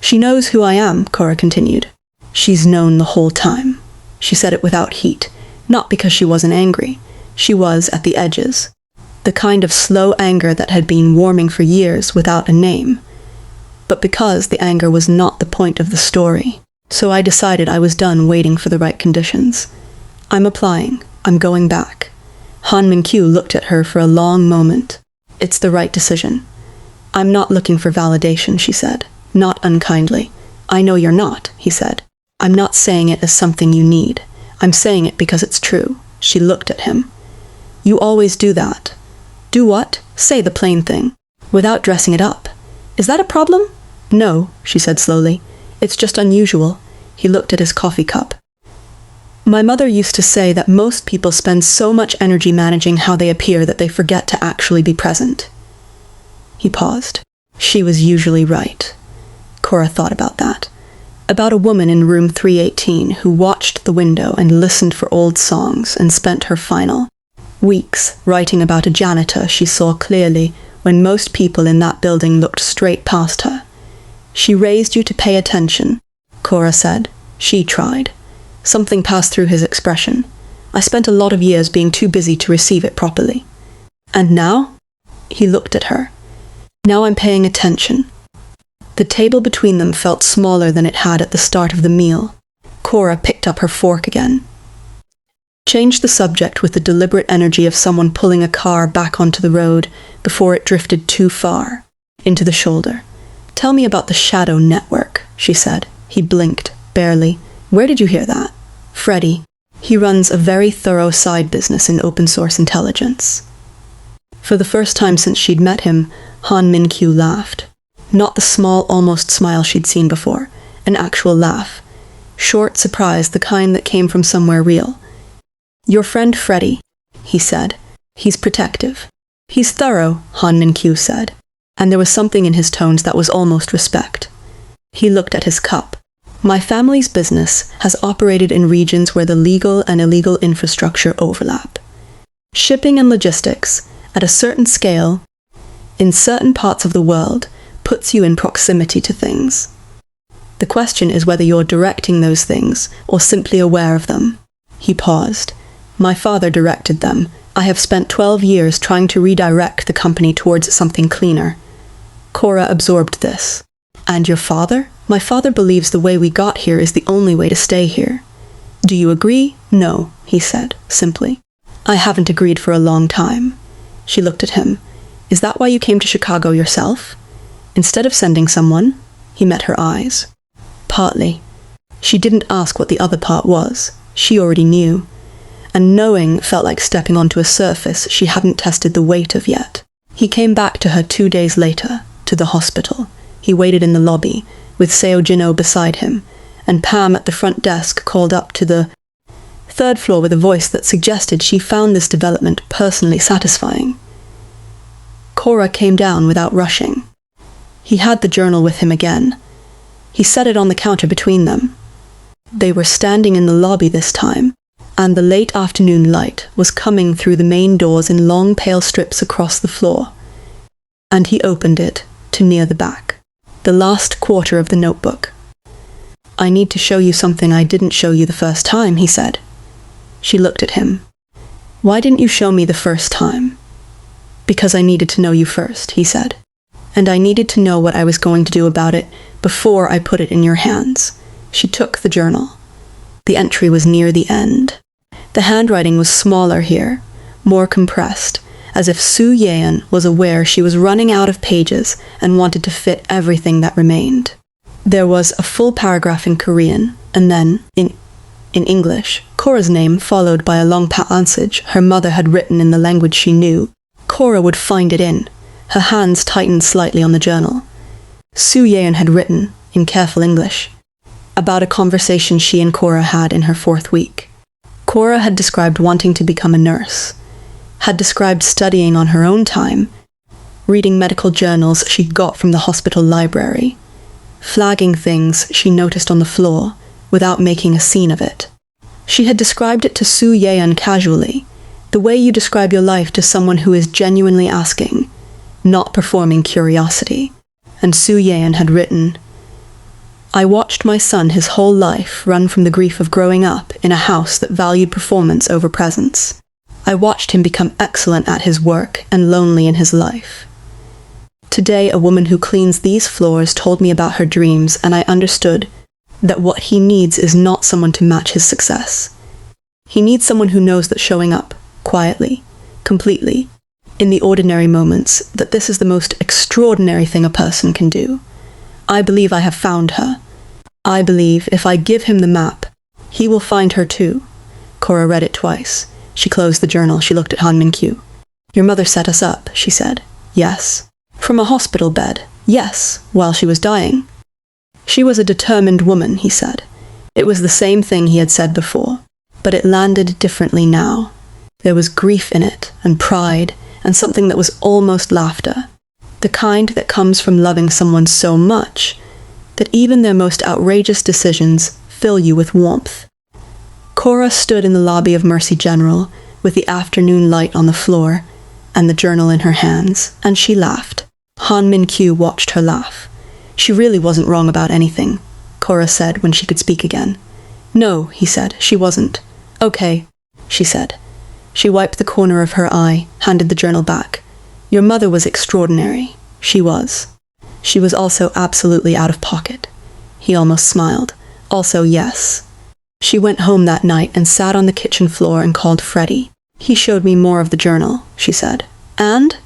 She knows who I am, Cora continued. She's known the whole time. She said it without heat. Not because she wasn't angry. She was at the edges. The kind of slow anger that had been warming for years without a name. But because the anger was not the point of the story. So I decided I was done waiting for the right conditions. I'm applying. I'm going back. Han Min-kyu looked at her for a long moment. It's the right decision. I'm not looking for validation, she said. Not unkindly. I know you're not, he said. I'm not saying it as something you need. I'm saying it because it's true. She looked at him. You always do that. Do what? Say the plain thing. Without dressing it up. Is that a problem? No, she said slowly. It's just unusual. He looked at his coffee cup. My mother used to say that most people spend so much energy managing how they appear that they forget to actually be present. He paused. She was usually right. Cora thought about that. About a woman in room 318 who watched the window and listened for old songs and spent her final weeks writing about a janitor she saw clearly when most people in that building looked straight past her. She raised you to pay attention, Cora said. She tried. Something passed through his expression. I spent a lot of years being too busy to receive it properly. And now? He looked at her. Now I'm paying attention. The table between them felt smaller than it had at the start of the meal. Cora picked up her fork again. Changed the subject with the deliberate energy of someone pulling a car back onto the road before it drifted too far, into the shoulder. Tell me about the shadow network, she said. He blinked, barely. Where did you hear that? Freddie. He runs a very thorough side business in open source intelligence. For the first time since she'd met him, Han Min-kyu laughed. Not the small, almost smile she'd seen before. An actual laugh. Short, surprised, the kind that came from somewhere real. Your friend Freddie, he said. He's protective. He's thorough, Han Min-kyu said. And there was something in his tones that was almost respect. He looked at his cup. My family's business has operated in regions where the legal and illegal infrastructure overlap. Shipping and logistics, at a certain scale, in certain parts of the world, puts you in proximity to things. The question is whether you're directing those things or simply aware of them. He paused. My father directed them. I have spent 12 years trying to redirect the company towards something cleaner. Cora absorbed this. And your father? My father believes the way we got here is the only way to stay here. Do you agree? No, he said, simply. I haven't agreed for a long time. She looked at him. Is that why you came to Chicago yourself? Instead of sending someone? He met her eyes. Partly. She didn't ask what the other part was. She already knew. And knowing felt like stepping onto a surface she hadn't tested the weight of yet. He came back to her 2 days later, to the hospital. He waited in the lobby, with Seo Jin-oh beside him, and Pam at the front desk called up to the third floor with a voice that suggested she found this development personally satisfying. Cora came down without rushing. He had the journal with him again. He set it on the counter between them. They were standing in the lobby this time, and the late afternoon light was coming through the main doors in long pale strips across the floor. And he opened it to near the back, the last quarter of the notebook. "I need to show you something I didn't show you the first time," he said. She looked at him. "Why didn't you show me the first time?" "Because I needed to know you first," he said. "And I needed to know what I was going to do about it before I put it in your hands." She took the journal. The entry was near the end. The handwriting was smaller here, more compressed, as if Su Yeon was aware she was running out of pages and wanted to fit everything that remained. There was a full paragraph in Korean, and then, in English, Cora's name followed by a long passage her mother had written in the language she knew. Cora would find it in. Her hands tightened slightly on the journal. Su Yeon had written, in careful English, about a conversation she and Cora had in her 4th week. Cora had described wanting to become a nurse, had described studying on her own time, reading medical journals she'd got from the hospital library, flagging things she noticed on the floor without making a scene of it. She had described it to Su Yeon casually, the way you describe your life to someone who is genuinely asking, not performing curiosity. And Su Yeon had written, "I watched my son his whole life run from the grief of growing up in a house that valued performance over presence. I watched him become excellent at his work and lonely in his life. Today, a woman who cleans these floors told me about her dreams, and I understood that what he needs is not someone to match his success. He needs someone who knows that showing up, quietly, completely, in the ordinary moments, that this is the most extraordinary thing a person can do. I believe I have found her. I believe if I give him the map, he will find her too." Cora read it twice. She closed the journal. She looked at Han Min-kyu. "Your mother set us up," she said. "Yes." "From a hospital bed." "Yes, while she was dying." "She was a determined woman," he said. It was the same thing he had said before, but it landed differently now. There was grief in it, and pride, and something that was almost laughter. The kind that comes from loving someone so much that even their most outrageous decisions fill you with warmth. Cora stood in the lobby of Mercy General with the afternoon light on the floor and the journal in her hands, and she laughed. Han Min-kyu watched her laugh. She really wasn't wrong about anything, Cora said when she could speak again. "No," he said, "she wasn't." "Okay," she said. She wiped the corner of her eye, handed the journal back. "Your mother was extraordinary." She was. She was also absolutely out of pocket. He almost smiled. Also, yes. She went home that night and sat on the kitchen floor and called Freddie. "He showed me more of the journal," she said. "And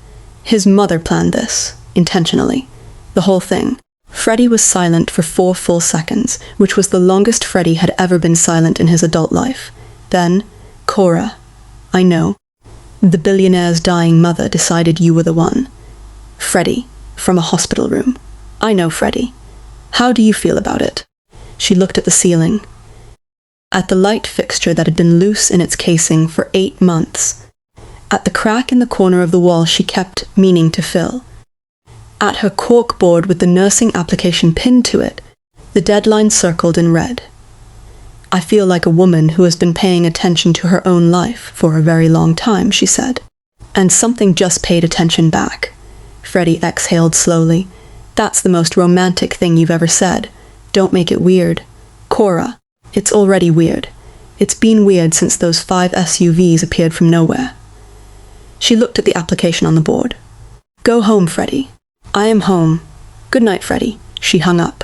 his mother planned this, intentionally. The whole thing." Freddie was silent for 4 full seconds, which was the longest Freddie had ever been silent in his adult life. Then, "Cora, I know. The billionaire's dying mother decided you were the one." "Freddie, from a hospital room. I know, Freddie. How do you feel about it?" She looked at the ceiling, at the light fixture that had been loose in its casing for 8 months, at the crack in the corner of the wall she kept meaning to fill, at her corkboard with the nursing application pinned to it, the deadline circled in red. "I feel like a woman who has been paying attention to her own life for a very long time," she said. "And something just paid attention back." Freddie exhaled slowly. "That's the most romantic thing you've ever said. Don't make it weird." "Cora, it's already weird. It's been weird since those 5 SUVs appeared from nowhere." She looked at the application on the board. "Go home, Freddie." "I am home. Good night, Freddie." She hung up.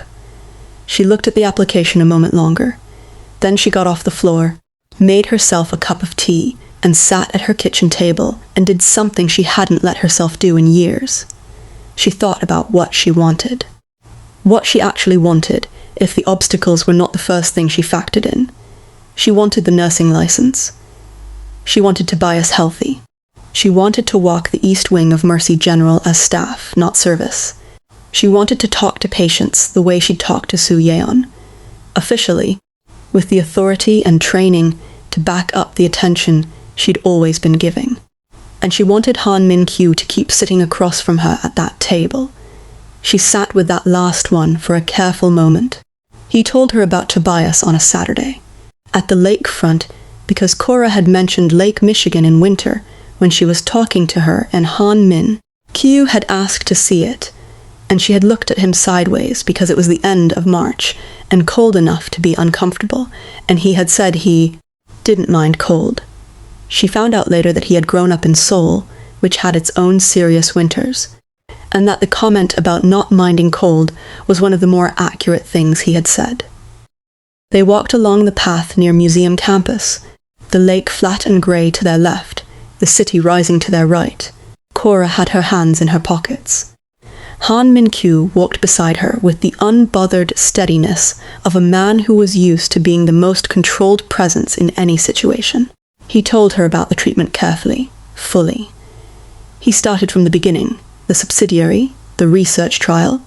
She looked at the application a moment longer. Then she got off the floor, made herself a cup of tea, and sat at her kitchen table and did something she hadn't let herself do in years. She thought about what she wanted. What she actually wanted, if the obstacles were not the first thing she factored in. She wanted the nursing license. She wanted Tobias healthy. She wanted to walk the East Wing of Mercy General as staff, not service. She wanted to talk to patients the way she'd talked to Su Yeon. Officially, with the authority and training to back up the attention she'd always been giving. And she wanted Han Min-kyu to keep sitting across from her at that table. She sat with that last one for a careful moment. He told her about Tobias on a Saturday, at the lakefront, because Cora had mentioned Lake Michigan in winter when she was talking to her, and Han Min-kyu had asked to see it, and she had looked at him sideways because it was the end of March and cold enough to be uncomfortable, and he had said he didn't mind cold. She found out later that he had grown up in Seoul, which had its own serious winters, and that the comment about not minding cold was one of the more accurate things he had said. They walked along the path near Museum Campus, the lake flat and grey to their left, the city rising to their right. Cora had her hands in her pockets. Han Min-kyu walked beside her with the unbothered steadiness of a man who was used to being the most controlled presence in any situation. He told her about the treatment carefully, fully. He started from the beginning, the subsidiary, the research trial,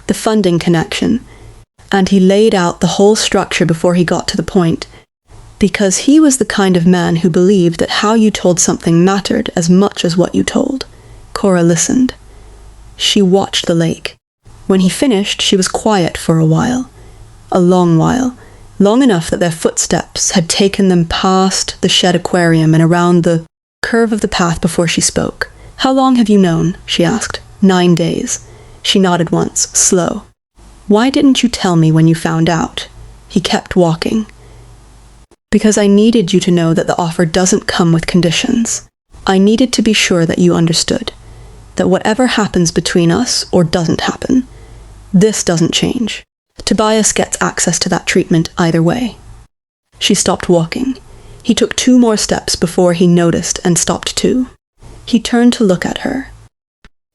the funding connection, and he laid out the whole structure before he got to the point, because he was the kind of man who believed that how you told something mattered as much as what you told. Cora listened. She watched the lake. When he finished, she was quiet for a while. A long while. Long enough that their footsteps had taken them past the shed aquarium and around the curve of the path before she spoke. "How long have you known?" she asked. 9 days. She nodded once, slow. "Why didn't you tell me when you found out?" He kept walking. "Because I needed you to know that the offer doesn't come with conditions. I needed to be sure that you understood. That whatever happens between us or doesn't happen, this doesn't change. Tobias gets access to that treatment either way." She stopped walking. He took 2 more steps before he noticed and stopped too. He turned to look at her.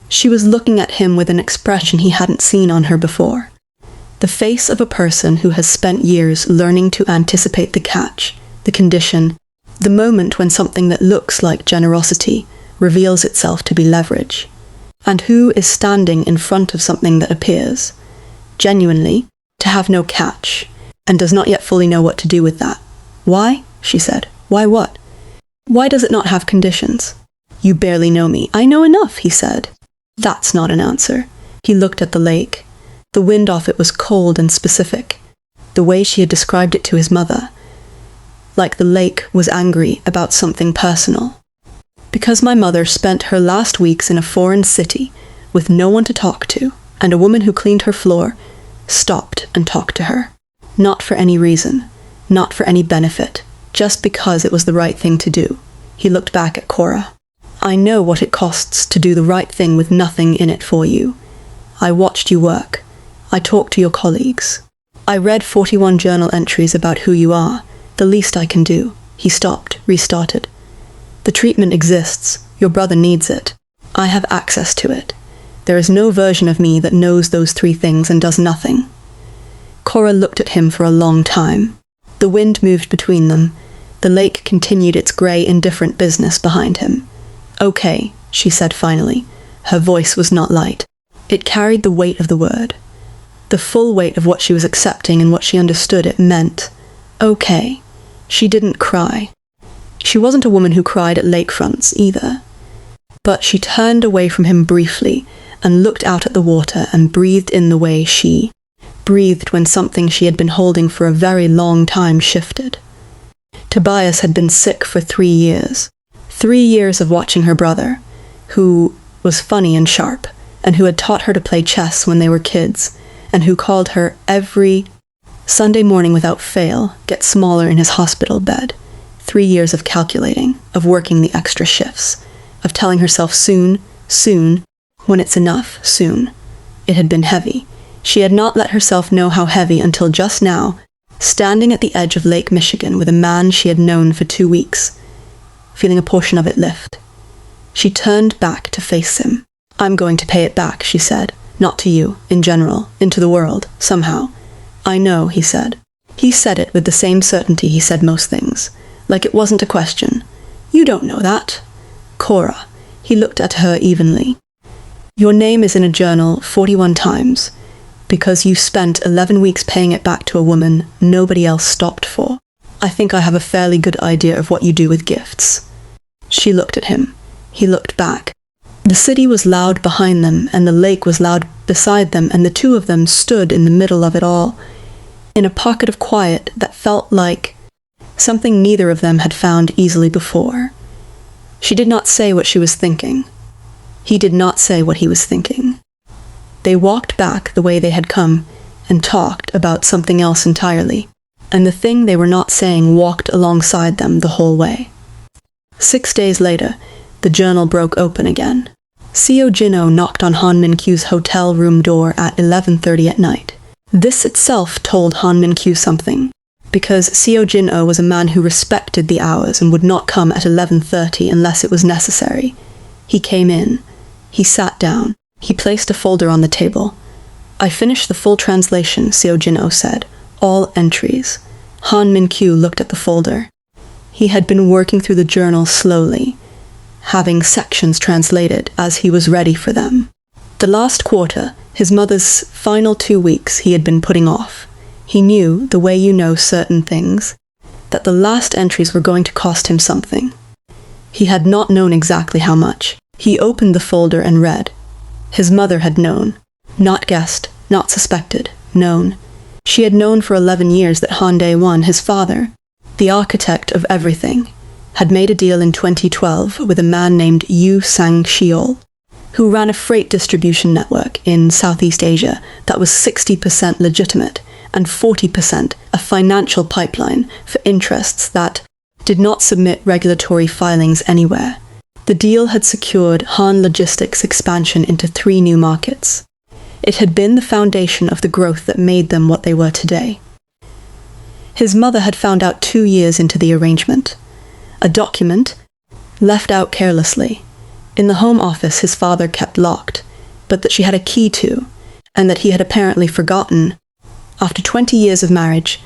She was looking at him with an expression he hadn't seen on her before. The face of a person who has spent years learning to anticipate the catch, the condition, the moment when something that looks like generosity reveals itself to be leverage, and who is standing in front of something that appears, genuinely, to have no catch, and does not yet fully know what to do with that. "Why?" she said. "Why what? Why does it not have conditions?" "You barely know me." "I know enough," he said. "That's not an answer." He looked at the lake. The wind off it was cold and specific, the way she had described it to his mother, like the lake was angry about something personal. "Because my mother spent her last weeks in a foreign city with no one to talk to, and a woman who cleaned her floor stopped and talked to her. Not for any reason, not for any benefit, just because it was the right thing to do." He looked back at Cora. "I know what it costs to do the right thing with nothing in it for you. I watched you work. I talked to your colleagues. I read 41 journal entries about who you are. The least I can do." He stopped, restarted. "The treatment exists. Your brother needs it. I have access to it. There is no version of me that knows those 3 things and does nothing." Cora looked at him for a long time. The wind moved between them. The lake continued its grey, indifferent business behind him. "Okay," she said finally. Her voice was not light. It carried the weight of the word. The full weight of what she was accepting and what she understood it meant. Okay. She didn't cry. She wasn't a woman who cried at lakefronts either. But she turned away from him briefly and looked out at the water and breathed in the way she breathed when something she had been holding for a very long time shifted. Tobias had been sick for 3 years. 3 years of watching her brother, who was funny and sharp, and who had taught her to play chess when they were kids, and who called her every Sunday morning without fail, get smaller in his hospital bed. 3 years of calculating, of working the extra shifts, of telling herself soon, soon, when it's enough, soon. It had been heavy. She had not let herself know how heavy until just now, standing at the edge of Lake Michigan with a man she had known for 2 weeks, feeling a portion of it lift. She turned back to face him. "I'm going to pay it back," she said. "Not to you, in general, into the world, somehow. I know, he said. He said it with the same certainty he said most things, like it wasn't a question. You don't know that. Cora. He looked at her evenly. Your name is in a journal 41 times, because you spent 11 weeks paying it back to a woman nobody else stopped for. I think I have a fairly good idea of what you do with gifts. She looked at him. He looked back. The city was loud behind them, and the lake was loud beside them, and the two of them stood in the middle of it all, in a pocket of quiet that felt like something neither of them had found easily before. She did not say what she was thinking. He did not say what he was thinking. They walked back the way they had come and talked about something else entirely, and the thing they were not saying walked alongside them the whole way. 6 days later, the journal broke open again. Seo Jin-oh knocked on Han Min-kyu's hotel room door at 11:30 at night. This itself told Han Min-kyu something, because Seo Jin-oh was a man who respected the hours and would not come at 11:30 unless it was necessary. He came in. He sat down. He placed a folder on the table. I finished the full translation, Seo Jin-oh said. All entries. Han Min-kyu looked at the folder. He had been working through the journal slowly, having sections translated as he was ready for them. The last quarter, his mother's final 2 weeks, he had been putting off. He knew, the way you know certain things, that the last entries were going to cost him something. He had not known exactly how much. He opened the folder and read. His mother had known. Not guessed, not suspected, known. She had known for 11 years that Han Dae-won, his father, the architect of everything, had made a deal in 2012 with a man named Yu Sang-sheol, who ran a freight distribution network in Southeast Asia that was 60% legitimate and 40% a financial pipeline for interests that did not submit regulatory filings anywhere. The deal had secured Han Logistics' expansion into 3 new markets. It had been the foundation of the growth that made them what they were today. His mother had found out 2 years into the arrangement. A document, left out carelessly, in the home office his father kept locked, but that she had a key to, and that he had apparently forgotten, after 20 years of marriage,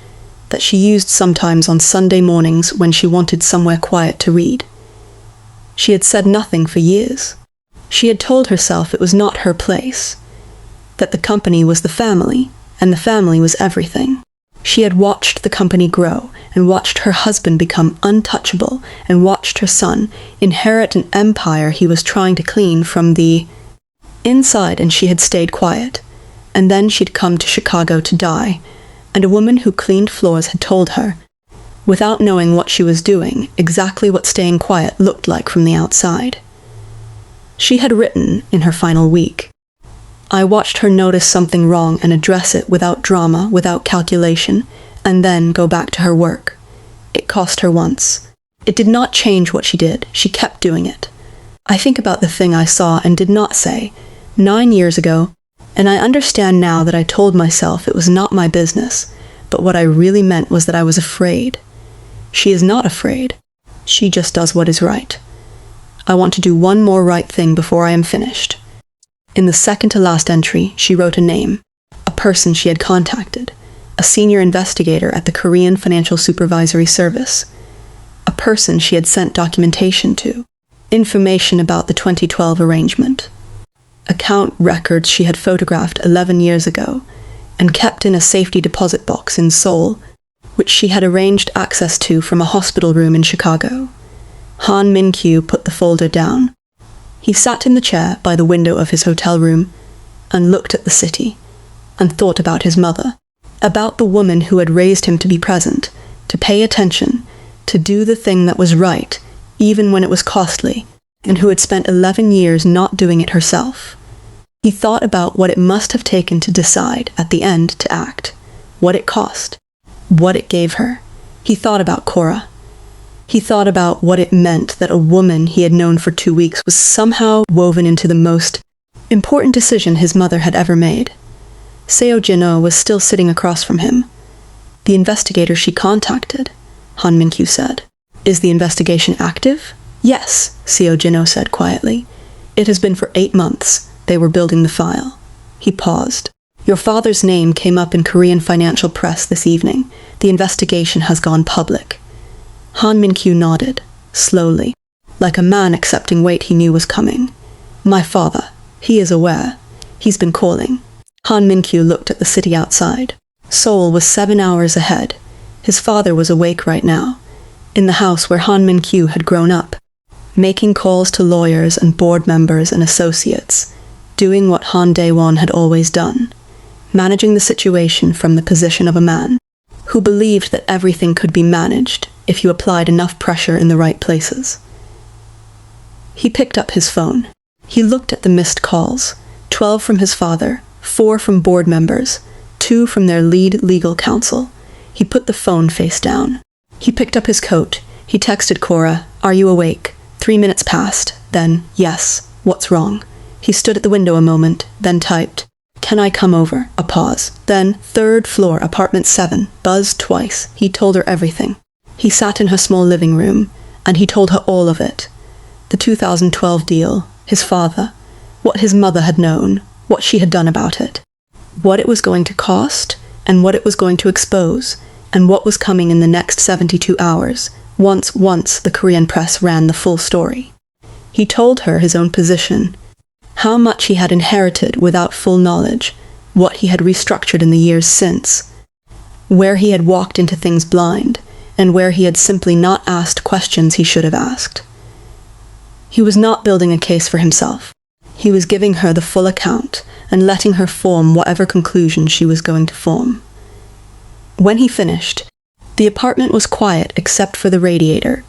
that she used sometimes on Sunday mornings when she wanted somewhere quiet to read. She had said nothing for years. She had told herself it was not her place, that the company was the family, and the family was everything. She had watched the company grow, and watched her husband become untouchable, and watched her son inherit an empire he was trying to clean from the inside, and she had stayed quiet. And then she'd come to Chicago to die, and a woman who cleaned floors had told her, without knowing what she was doing, exactly what staying quiet looked like from the outside. She had written in her final week. I watched her notice something wrong and address it without drama, without calculation, and then go back to her work. It cost her once. It did not change what she did. She kept doing it. I think about the thing I saw and did not say 9 years ago, and I understand now that I told myself it was not my business, but what I really meant was that I was afraid. She is not afraid. She just does what is right. I want to do one more right thing before I am finished. In the second to last entry, she wrote a name, a person she had contacted, a senior investigator at the Korean Financial Supervisory Service, a person she had sent documentation to, information about the 2012 arrangement, account records she had photographed 11 years ago and kept in a safety deposit box in Seoul, which she had arranged access to from a hospital room in Chicago. Han Min-kyu put the folder down. He sat in the chair by the window of his hotel room and looked at the city and thought about his mother, about the woman who had raised him to be present, to pay attention, to do the thing that was right, even when it was costly, and who had spent 11 years not doing it herself. He thought about what it must have taken to decide, at the end, to act, what it cost, what it gave her. He thought about Cora. He thought about what it meant that a woman he had known for 2 weeks was somehow woven into the most important decision his mother had ever made. Seo Jin-oh was still sitting across from him. The investigator she contacted, Han Min-kyu said. Is the investigation active? Yes, Seo Jin-oh said quietly. It has been for 8 months. They were building the file. He paused. Your father's name came up in Korean financial press this evening. The investigation has gone public. Han Min-kyu nodded, slowly, like a man accepting weight he knew was coming. My father. He is aware. He's been calling. Han Min-kyu looked at the city outside. Seoul was 7 hours ahead. His father was awake right now, in the house where Han Min-kyu had grown up, making calls to lawyers and board members and associates, doing what Han Dae-won had always done, managing the situation from the position of a man who believed that everything could be managed if you applied enough pressure in the right places. He picked up his phone. He looked at the missed calls, 12 from his father, 4 from board members, 2 from their lead legal counsel. He put the phone face down. He picked up his coat. He texted Cora, "Are you awake?" 3 minutes passed. Then, "Yes. What's wrong?" He stood at the window a moment, then typed, "Can I come over?" A pause. Then, "3rd floor, apartment 7, buzzed twice." He told her everything. He sat in her small living room, and he told her all of it. The 2012 deal, his father, what his mother had known, what she had done about it, what it was going to cost, and what it was going to expose, and what was coming in the next 72 hours, once the Korean press ran the full story. He told her his own position, how much he had inherited without full knowledge, what he had restructured in the years since, where he had walked into things blind, and where he had simply not asked questions he should have asked. He was not building a case for himself. He was giving her the full account and letting her form whatever conclusion she was going to form. When he finished, the apartment was quiet except for the radiator.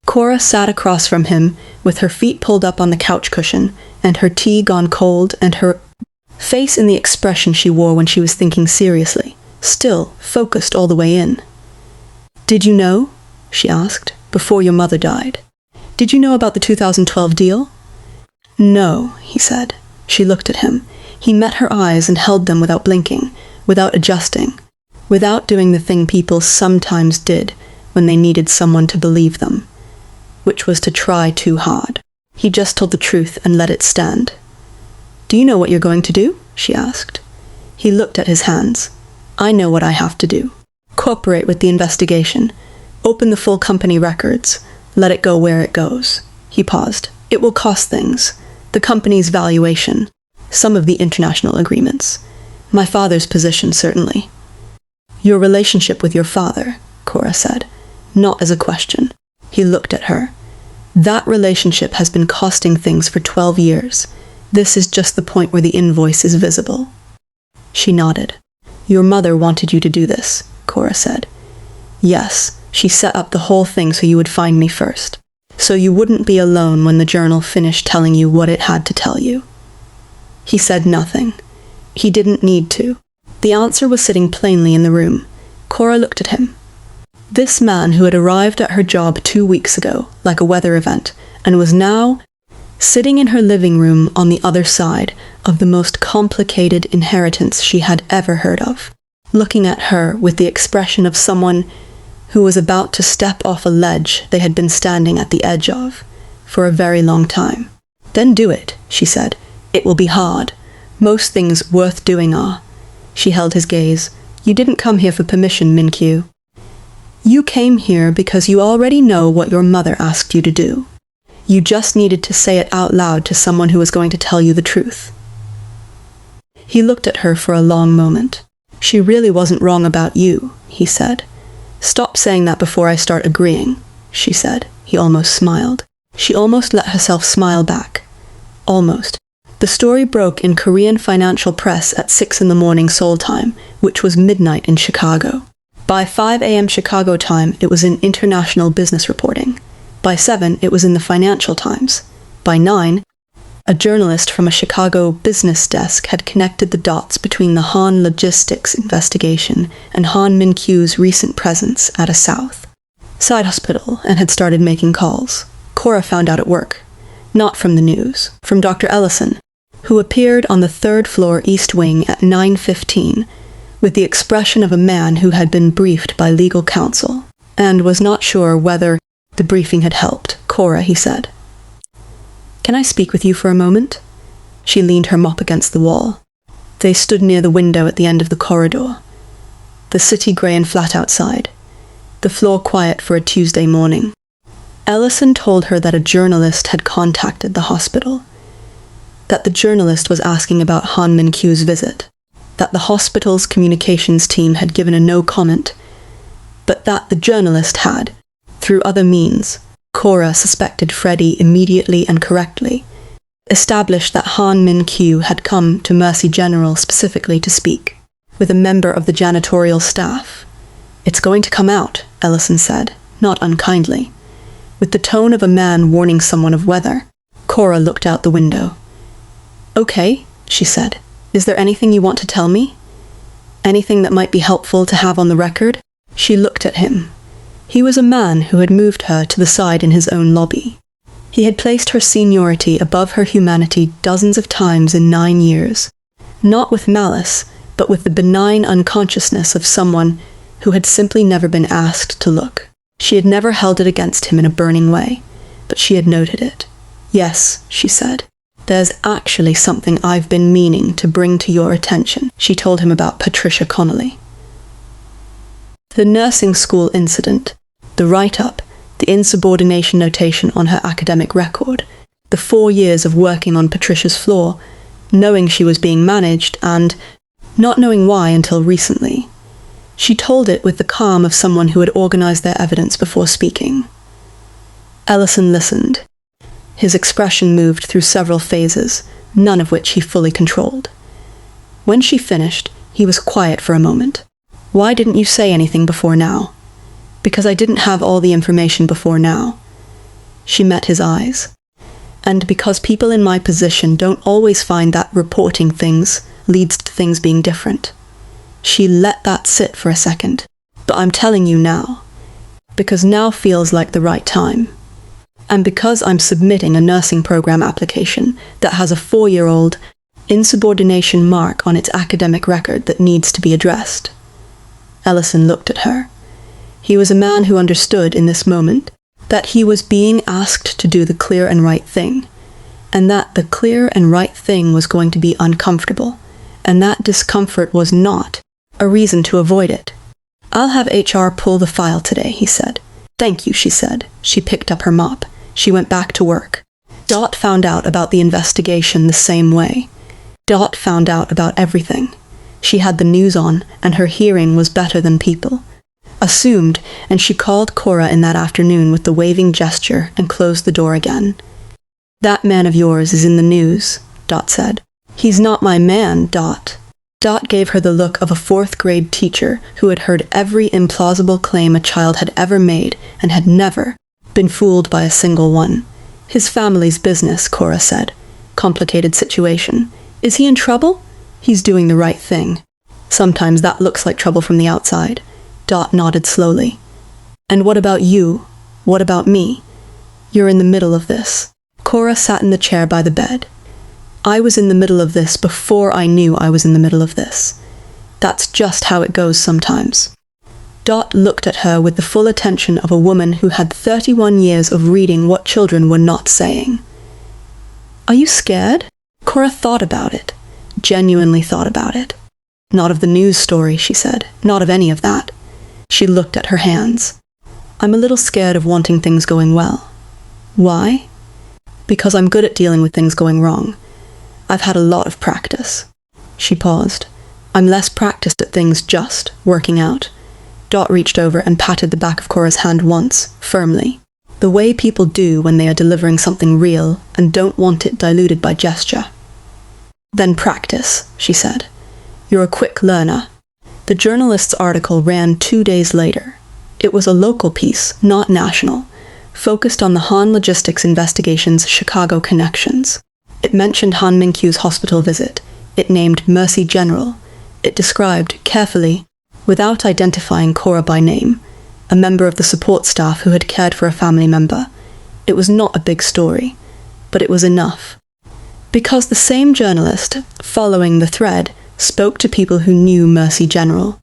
Cora sat across from him with her feet pulled up on the couch cushion and her tea gone cold and her face in the expression she wore when she was thinking seriously, still focused all the way in. "Did you know?" she asked, "before your mother died? Did you know about the 2012 deal?" "No," he said. She looked at him. He met her eyes and held them without blinking, without adjusting, without doing the thing people sometimes did when they needed someone to believe them, which was to try too hard. He just told the truth and let it stand. "Do you know what you're going to do?" she asked. He looked at his hands. "I know what I have to do. Cooperate with the investigation. Open the full company records. Let it go where it goes." He paused. "It will cost things. The company's valuation. Some of the international agreements. My father's position, certainly." "Your relationship with your father," Cora said, not as a question. He looked at her. "That relationship has been costing things for 12 years. This is just the point where the invoice is visible." She nodded. "Your mother wanted you to do this," Cora said. "Yes, she set up the whole thing so you would find me first. So you wouldn't be alone when the journal finished telling you what it had to tell you." He said nothing. He didn't need to. The answer was sitting plainly in the room. Cora looked at him. This man who had arrived at her job 2 weeks ago, like a weather event, and was now sitting in her living room on the other side of the most complicated inheritance she had ever heard of, looking at her with the expression of someone who was about to step off a ledge they had been standing at the edge of for a very long time. "Then do it," she said. "It will be hard. Most things worth doing are." She held his gaze. "You didn't come here for permission, Min-kyu. You came here because you already know what your mother asked you to do. You just needed to say it out loud to someone who was going to tell you the truth." He looked at her for a long moment. "She really wasn't wrong about you," he said. "Stop saying that before I start agreeing," she said. He almost smiled. She almost let herself smile back. Almost. The story broke in Korean financial press at 6 in the morning Seoul time, which was midnight in Chicago. By 5 a.m. Chicago time, it was in international business reporting. By 7, it was in the Financial Times. By 9, a journalist from a Chicago business desk had connected the dots between the Han logistics investigation and Han Min-kyu's recent presence at a side hospital and had started making calls. Cora found out at work. Not from the news, from Dr. Ellison, who appeared on the 3rd floor East Wing at 9:15 with the expression of a man who had been briefed by legal counsel and was not sure whether the briefing had helped. "Cora," he said. "Can I speak with you for a moment?" She leaned her mop against the wall. They stood near the window at the end of the corridor. The city grey and flat outside. The floor quiet for a Tuesday morning. Ellison told her that a journalist had contacted the hospital. That the journalist was asking about Han Min-kyu's visit. That the hospital's communications team had given a no comment. But that the journalist had, through other means, Cora suspected Freddie immediately and correctly, established that Han Min-kyu had come to Mercy General specifically to speak with a member of the janitorial staff. "It's going to come out," Ellison said, not unkindly. With the tone of a man warning someone of weather, Cora looked out the window. "Okay," she said. "Is there anything you want to tell me? Anything that might be helpful to have on the record?" She looked at him. He was a man who had moved her to the side in his own lobby. He had placed her seniority above her humanity dozens of times in 9 years, not with malice, but with the benign unconsciousness of someone who had simply never been asked to look. She had never held it against him in a burning way, but she had noted it. "Yes," she said. "There's actually something I've been meaning to bring to your attention." She told him about Patricia Connolly. The nursing school incident, the write-up, the insubordination notation on her academic record, the 4 years of working on Patricia's floor, knowing she was being managed and not knowing why until recently. She told it with the calm of someone who had organized their evidence before speaking. Ellison listened. His expression moved through several phases, none of which he fully controlled. When she finished, he was quiet for a moment. "Why didn't you say anything before now?" "Because I didn't have all the information before now." She met his eyes. "And because people in my position don't always find that reporting things leads to things being different." She let that sit for a second. "But I'm telling you now. Because now feels like the right time. And because I'm submitting a nursing program application that has a 4-year-old insubordination mark on its academic record that needs to be addressed." Ellison looked at her. He was a man who understood in this moment that he was being asked to do the clear and right thing, and that the clear and right thing was going to be uncomfortable, and that discomfort was not a reason to avoid it. "I'll have HR pull the file today," he said. "Thank you," she said. She picked up her mop. She went back to work. Dot found out about the investigation the same way. Dot found out about everything. She had the news on, and her hearing was better than people. Assumed, and she called Cora in that afternoon with the waving gesture and closed the door again. "That man of yours is in the news," Dot said. "He's not my man, Dot." Dot gave her the look of a 4th-grade teacher who had heard every implausible claim a child had ever made and had never been fooled by a single one. "His family's business," Cora said. "Complicated situation. Is he in trouble? He's doing the right thing. Sometimes that looks like trouble from the outside." Dot nodded slowly. "And what about you? What about me? You're in the middle of this." Cora sat in the chair by the bed. "I was in the middle of this before I knew I was in the middle of this. That's just how it goes sometimes." Dot looked at her with the full attention of a woman who had 31 years of reading what children were not saying. "Are you scared?" Cora thought about it. Genuinely thought about it. "Not of the news story," she said. "Not of any of that." She looked at her hands. "I'm a little scared of wanting things going well." "Why?" "Because I'm good at dealing with things going wrong. I've had a lot of practice." She paused. "I'm less practiced at things just working out." Dot reached over and patted the back of Cora's hand once, firmly. The way people do when they are delivering something real and don't want it diluted by gesture. "Then practice," she said. "You're a quick learner." The journalist's article ran 2 days later. It was a local piece, not national, focused on the Han Logistics investigation's Chicago connections. It mentioned Han Min-kyu's hospital visit. It named Mercy General. It described, carefully, without identifying Cora by name, a member of the support staff who had cared for a family member. It was not a big story, but it was enough. Because the same journalist, following the thread, spoke to people who knew Mercy General.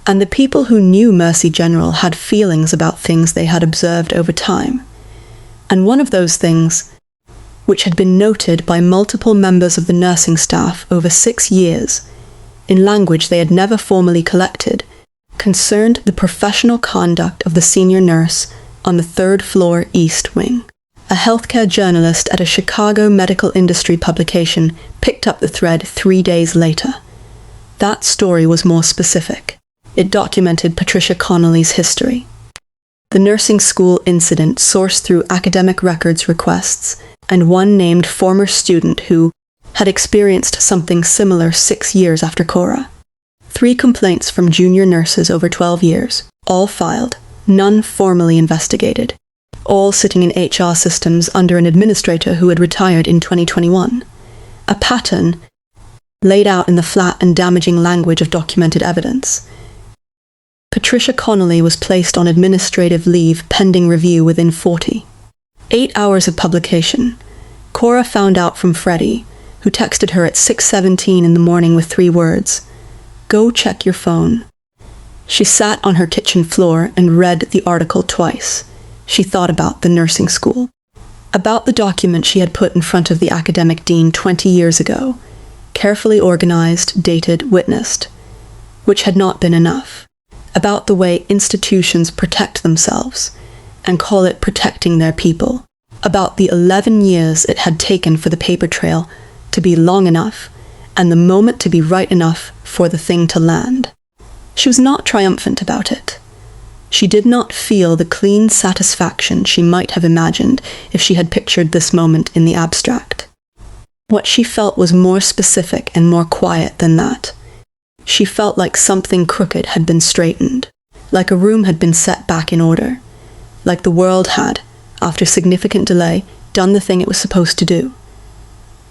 And the people who knew Mercy General had feelings about things they had observed over time. And one of those things which had been noted by multiple members of the nursing staff over 6 years, in language they had never formally collected, concerned the professional conduct of the senior nurse on the 3rd floor East Wing. A healthcare journalist at a Chicago medical industry publication picked up the thread 3 days later. That story was more specific. It documented Patricia Connolly's history. The nursing school incident sourced through academic records requests and one named former student who had experienced something similar 6 years after Cora. 3 complaints from junior nurses over 12 years, all filed, none formally investigated, all sitting in HR systems under an administrator who had retired in 2021. A pattern laid out in the flat and damaging language of documented evidence. Patricia Connolly was placed on administrative leave pending review within 48 hours of publication. Cora found out from Freddie, who texted her at 6:17 in the morning with 3 words, "Go check your phone." She sat on her kitchen floor and read the article twice. She thought about the nursing school, about the document she had put in front of the academic dean 20 years ago, carefully organized, dated, witnessed, which had not been enough, about the way institutions protect themselves and call it protecting their people, about the 11 years it had taken for the paper trail to be long enough and the moment to be right enough for the thing to land. She was not triumphant about it. She did not feel the clean satisfaction she might have imagined if she had pictured this moment in the abstract. What she felt was more specific and more quiet than that. She felt like something crooked had been straightened, like a room had been set back in order, like the world had, after significant delay, done the thing it was supposed to do.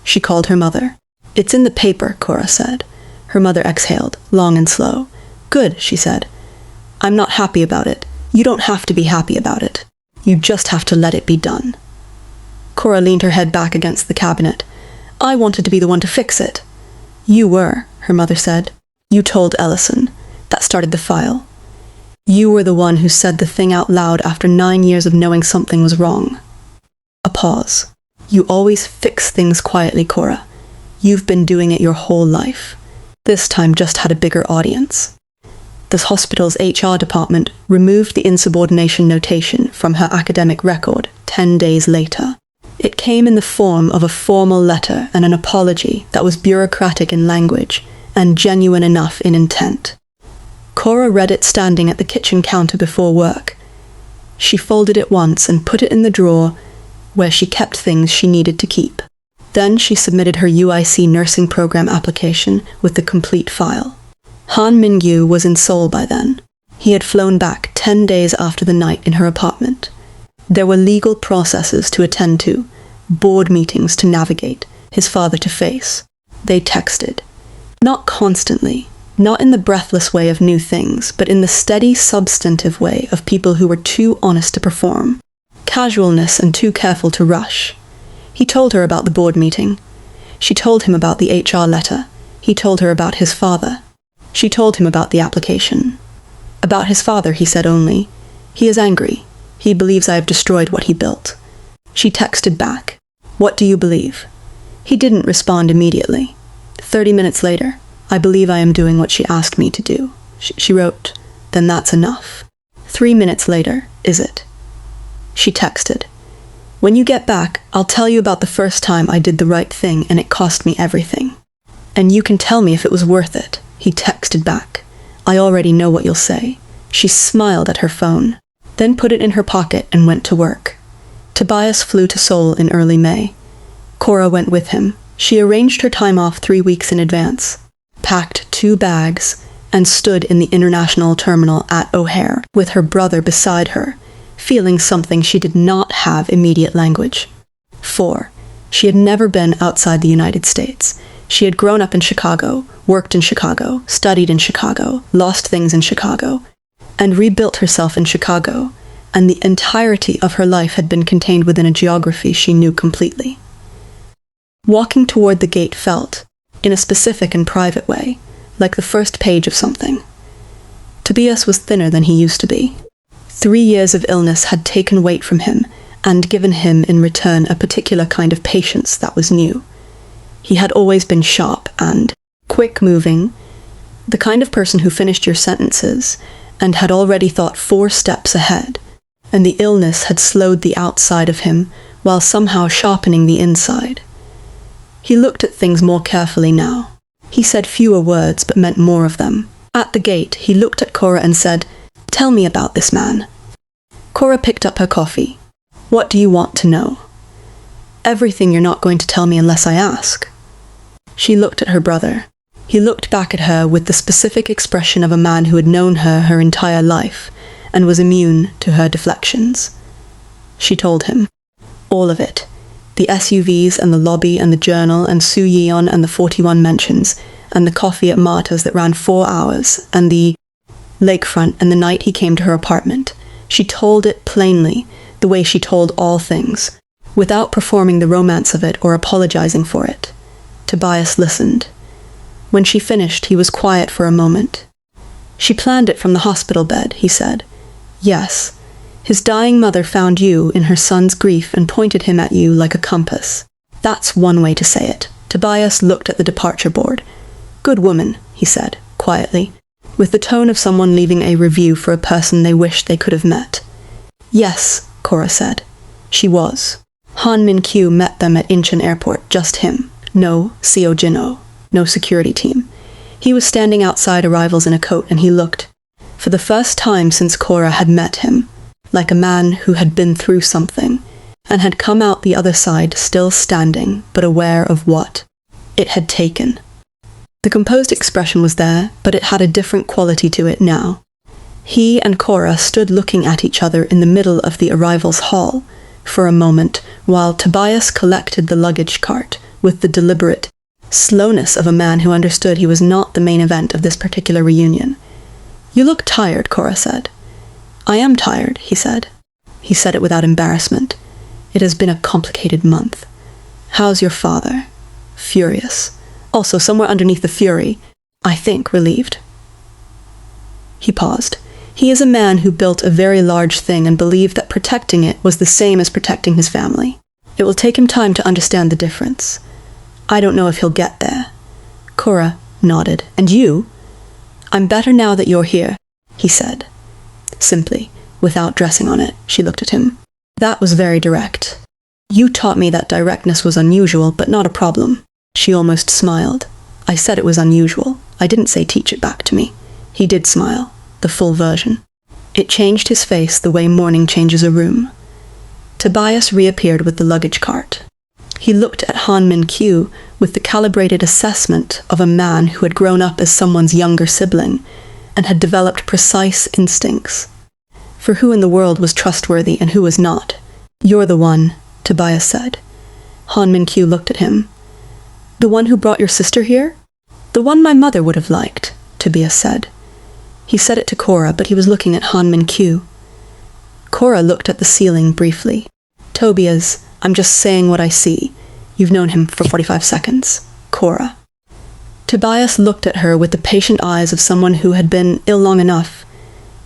She called her mother. "It's in the paper," Cora said. Her mother exhaled, long and slow. "Good," she said. "I'm not happy about it. You don't have to be happy about it. You just have to let it be done." Cora leaned her head back against the cabinet. "I wanted to be the one to fix it." "You were," her mother said. "You told Ellison. That started the file. You were the one who said the thing out loud after 9 years of knowing something was wrong." A pause. "You always fix things quietly, Cora. You've been doing it your whole life. This time just had a bigger audience." This hospital's HR department removed the insubordination notation from her academic record 10 days later. It came in the form of a formal letter and an apology that was bureaucratic in language and genuine enough in intent. Cora read it standing at the kitchen counter before work. She folded it once and put it in the drawer where she kept things she needed to keep. Then she submitted her UIC nursing program application with the complete file. Han Mingyu was in Seoul by then. He had flown back 10 days after the night in her apartment. There were legal processes to attend to, board meetings to navigate, his father to face. They texted. Not constantly, not in the breathless way of new things, but in the steady, substantive way of people who were too honest to perform, casualness and too careful to rush. He told her about the board meeting. She told him about the HR letter. He told her about his father. She told him about the application. About his father, he said only, "He is angry. He believes I have destroyed what he built." She texted back, "What do you believe?" He didn't respond immediately. 30 minutes later, "I believe I am doing what she asked me to do." She wrote, "Then that's enough." 3 minutes later, "Is it?" She texted, "When you get back, I'll tell you about the first time I did the right thing and it cost me everything. And you can tell me if it was worth it." He texted back, "I already know what you'll say." She smiled at her phone, then put it in her pocket and went to work. Tobias flew to Seoul in early May. Cora went with him. She arranged her time off 3 weeks in advance, packed 2 bags, and stood in the international terminal at O'Hare with her brother beside her, feeling something she did not have immediate language for. She had never been outside the United States. She had grown up in Chicago, worked in Chicago, studied in Chicago, lost things in Chicago, and rebuilt herself in Chicago, and the entirety of her life had been contained within a geography she knew completely. Walking toward the gate felt, in a specific and private way, like the first page of something. Tobias was thinner than he used to be. 3 years of illness had taken weight from him, and given him in return a particular kind of patience that was new. He had always been sharp and quick-moving, the kind of person who finished your sentences and had already thought 4 steps ahead, and the illness had slowed the outside of him while somehow sharpening the inside. He looked at things more carefully now. He said fewer words but meant more of them. At the gate, he looked at Cora and said, "Tell me about this man." Cora picked up her coffee. "What do you want to know?" "Everything you're not going to tell me unless I ask." She looked at her brother. He looked back at her with the specific expression of a man who had known her entire life and was immune to her deflections. She told him. All of it. The SUVs and the lobby and the journal and Su Yeon and the 41 mentions and the coffee at Marta's that ran 4 hours and the lakefront and the night he came to her apartment. She told it plainly, the way she told all things, without performing the romance of it or apologizing for it. Tobias listened. When she finished, he was quiet for a moment. "She planned it from the hospital bed," he said. "Yes. His dying mother found you in her son's grief and pointed him at you like a compass. That's one way to say it." Tobias looked at the departure board. "Good woman," he said, quietly, with the tone of someone leaving a review for a person they wished they could have met. "Yes," Cora said. She was. Han Min-kyu met them at Incheon Airport, just him. No Seo Jin-oh. No security team. He was standing outside arrivals in a coat, and he looked, for the first time since Cora had met him, like a man who had been through something, and had come out the other side still standing, but aware of what it had taken. The composed expression was there, but it had a different quality to it now. He and Cora stood looking at each other in the middle of the arrivals hall for a moment, while Tobias collected the luggage cart with the deliberate slowness of a man who understood he was not the main event of this particular reunion. "You look tired," Cora said. "I am tired," he said. He said it without embarrassment. "It has been a complicated month." "How's your father?" "Furious." Also, somewhere underneath the fury, I think, relieved. He paused. He is a man who built a very large thing and believed that protecting it was the same as protecting his family. It will take him time to understand the difference. I don't know if he'll get there. Cora nodded. "And you?" "I'm better now that you're here," he said. Simply, without dressing on it, she looked at him. "That was very direct. You taught me that directness was unusual, but not a problem." She almost smiled. "I said it was unusual. I didn't say teach it back to me." He did smile, the full version. It changed his face the way morning changes a room. Tobias reappeared with the luggage cart. He looked at Han Min-kyu with the calibrated assessment of a man who had grown up as someone's younger sibling and had developed precise instincts for who in the world was trustworthy and who was not. "You're the one," Tobias said. Han Min-kyu looked at him. "The one who brought your sister here?" "The one my mother would have liked," Tobias said. He said it to Cora, but he was looking at Han Min-kyu. Cora looked at the ceiling briefly. "Tobias, I'm just saying what I see. You've known him for 45 seconds. Cora." Tobias looked at her with the patient eyes of someone who had been ill long enough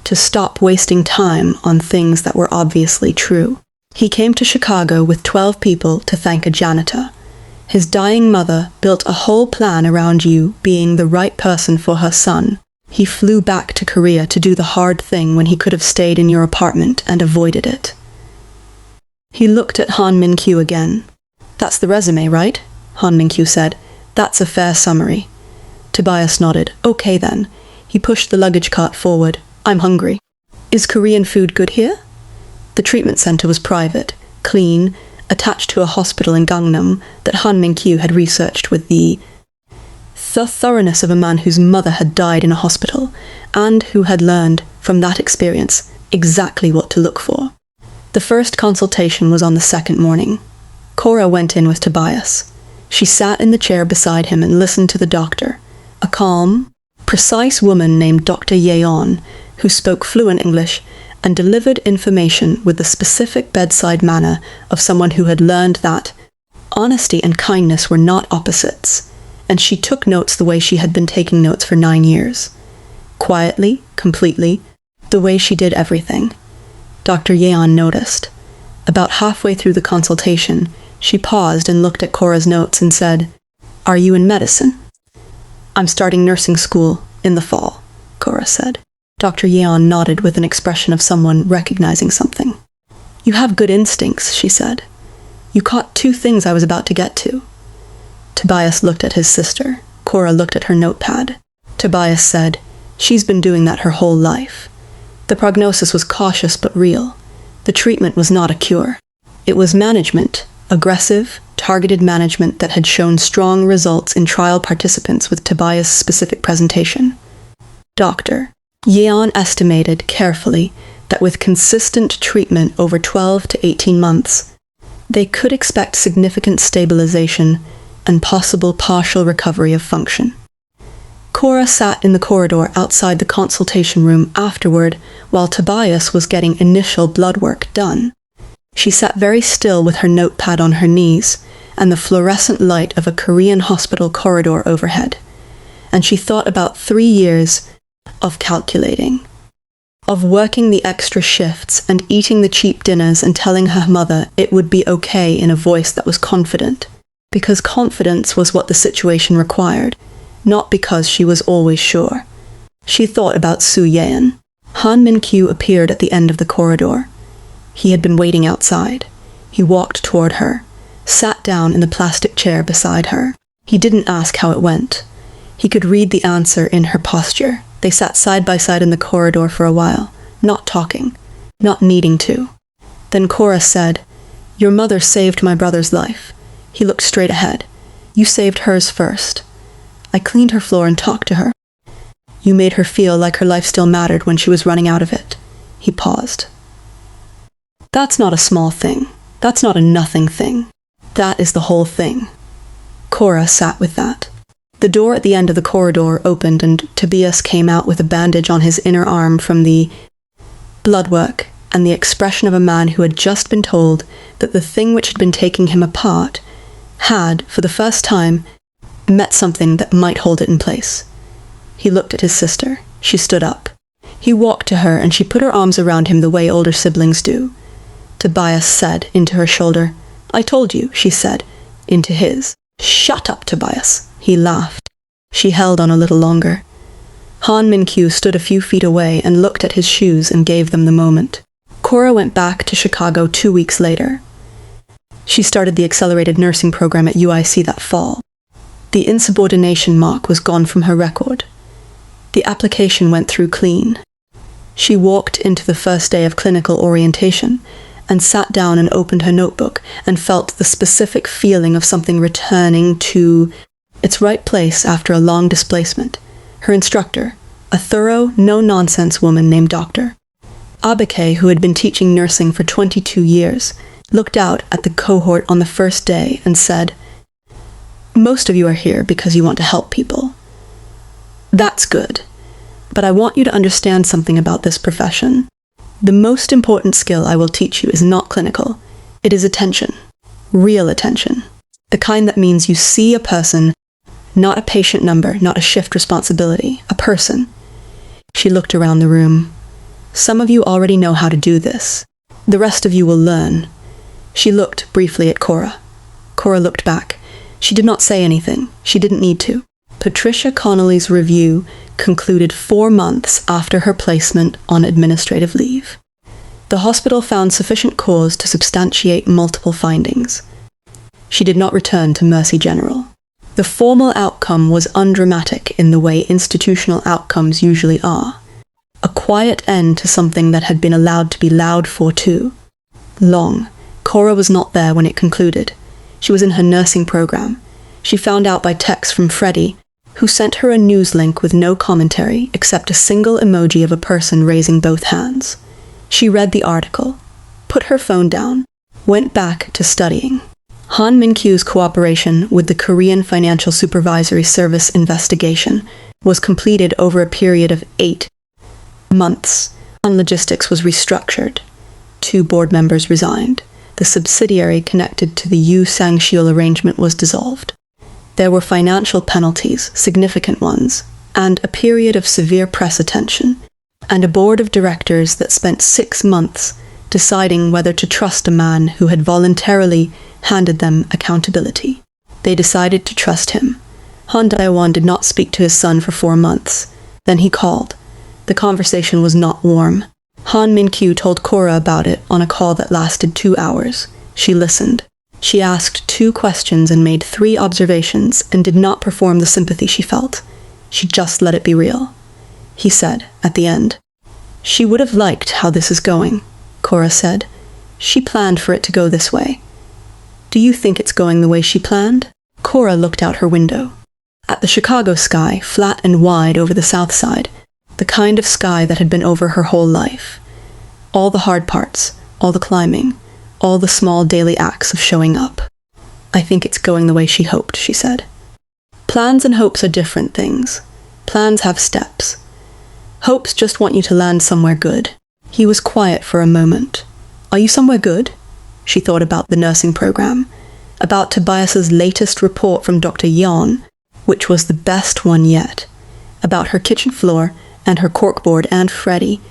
to stop wasting time on things that were obviously true. He came to Chicago with 12 people to thank a janitor. His dying mother built a whole plan around you being the right person for her son. He flew back to Korea to do the hard thing when he could have stayed in your apartment and avoided it. He looked at Han Min-kyu again. "That's the resume, right?" Han Min-kyu said. "That's a fair summary." Tobias nodded. "Okay then." He pushed the luggage cart forward. "I'm hungry." "Is Korean food good here?" The treatment center was private, clean, attached to a hospital in Gangnam that Han Min-kyu had researched with the thoroughness of a man whose mother had died in a hospital and who had learned from that experience exactly what to look for. The first consultation was on the second morning. Cora went in with Tobias. She sat in the chair beside him and listened to the doctor, a calm, precise woman named Dr. Yeon, who spoke fluent English and delivered information with the specific bedside manner of someone who had learned that honesty and kindness were not opposites, and she took notes the way she had been taking notes for 9 years. Quietly, completely, the way she did everything. Dr. Yeon noticed. About halfway through the consultation, she paused and looked at Cora's notes and said, "Are you in medicine?" "I'm starting nursing school in the fall," Cora said. Dr. Yeon nodded with an expression of someone recognizing something. "You have good instincts," she said. "You caught two things I was about to get to." Tobias looked at his sister. Cora looked at her notepad. Tobias said, "She's been doing that her whole life." The prognosis was cautious but real. The treatment was not a cure. It was management, aggressive, targeted management that had shown strong results in trial participants with Tobias' specific presentation. Dr. Yeon estimated carefully that with consistent treatment over 12 to 18 months, they could expect significant stabilization and possible partial recovery of function. Cora sat in the corridor outside the consultation room afterward while Tobias was getting initial blood work done. She sat very still with her notepad on her knees and the fluorescent light of a Korean hospital corridor overhead, and she thought about 3 years of calculating, of working the extra shifts and eating the cheap dinners and telling her mother it would be okay in a voice that was confident, because confidence was what the situation required, not because she was always sure. She thought about Soo Yeon. Han Min-kyu appeared at the end of the corridor. He had been waiting outside. He walked toward her, sat down in the plastic chair beside her. He didn't ask how it went. He could read the answer in her posture. They sat side by side in the corridor for a while, not talking, not needing to. Then Cora said, "Your mother saved my brother's life." He looked straight ahead. "You saved hers first. I cleaned her floor and talked to her. You made her feel like her life still mattered when she was running out of it." He paused. "That's not a small thing. That's not a nothing thing. That is the whole thing." Cora sat with that. The door at the end of the corridor opened and Tobias came out with a bandage on his inner arm from the blood work and the expression of a man who had just been told that the thing which had been taking him apart had, for the first time, met something that might hold it in place. He looked at his sister. She stood up. He walked to her and she put her arms around him the way older siblings do. Tobias said into her shoulder, "I told you," she said, into his. "Shut up, Tobias." He laughed. She held on a little longer. Han Min-kyu stood a few feet away and looked at his shoes and gave them the moment. Cora went back to Chicago 2 weeks later. She started the accelerated nursing program at UIC that fall. The insubordination mark was gone from her record. The application went through clean. She walked into the first day of clinical orientation and sat down and opened her notebook and felt the specific feeling of something returning to its right place after a long displacement. Her instructor, a thorough, no-nonsense woman named Dr. Afro-K, who had been teaching nursing for 22 years, looked out at the cohort on the first day and said, "Most of you are here because you want to help people. That's good. But I want you to understand something about this profession. The most important skill I will teach you is not clinical. It is attention. Real attention. The kind that means you see a person, not a patient number, not a shift responsibility, a person." She looked around the room. "Some of you already know how to do this. The rest of you will learn." She looked briefly at Cora. Cora looked back. She did not say anything. She didn't need to. Patricia Connolly's review concluded 4 months after her placement on administrative leave. The hospital found sufficient cause to substantiate multiple findings. She did not return to Mercy General. The formal outcome was undramatic in the way institutional outcomes usually are. A quiet end to something that had been allowed to be loud for too long. Cora was not there when it concluded. She was in her nursing program. She found out by text from Freddie, who sent her a news link with no commentary except a single emoji of a person raising both hands. She read the article, put her phone down, went back to studying. Han Min-kyu's cooperation with the Korean Financial Supervisory Service investigation was completed over a period of 8 months. On logistics was restructured. 2 board members resigned. The subsidiary connected to the Yu Sang-shiul arrangement was dissolved. There were financial penalties, significant ones, and a period of severe press attention, and a board of directors that spent 6 months deciding whether to trust a man who had voluntarily handed them accountability. They decided to trust him. Han Daewon did not speak to his son for 4 months. Then he called. The conversation was not warm. Han Min-kyu told Cora about it on a call that lasted 2 hours. She listened. She asked 2 questions and made 3 observations and did not perform the sympathy she felt. She just let it be real. He said, at the end, "She would have liked how this is going," Cora said. "She planned for it to go this way." "Do you think it's going the way she planned?" Cora looked out her window. At the Chicago sky, flat and wide over the south side, the kind of sky that had been over her whole life. All the hard parts, all the climbing, all the small daily acts of showing up. "I think it's going the way she hoped," she said. Plans and hopes are different things. Plans have steps. Hopes just want you to land somewhere good. He was quiet for a moment. "Are you somewhere good?" She thought about the nursing program, about Tobias's latest report from Dr. Yeon, which was the best one yet, about her kitchen floor and her corkboard and Freddie,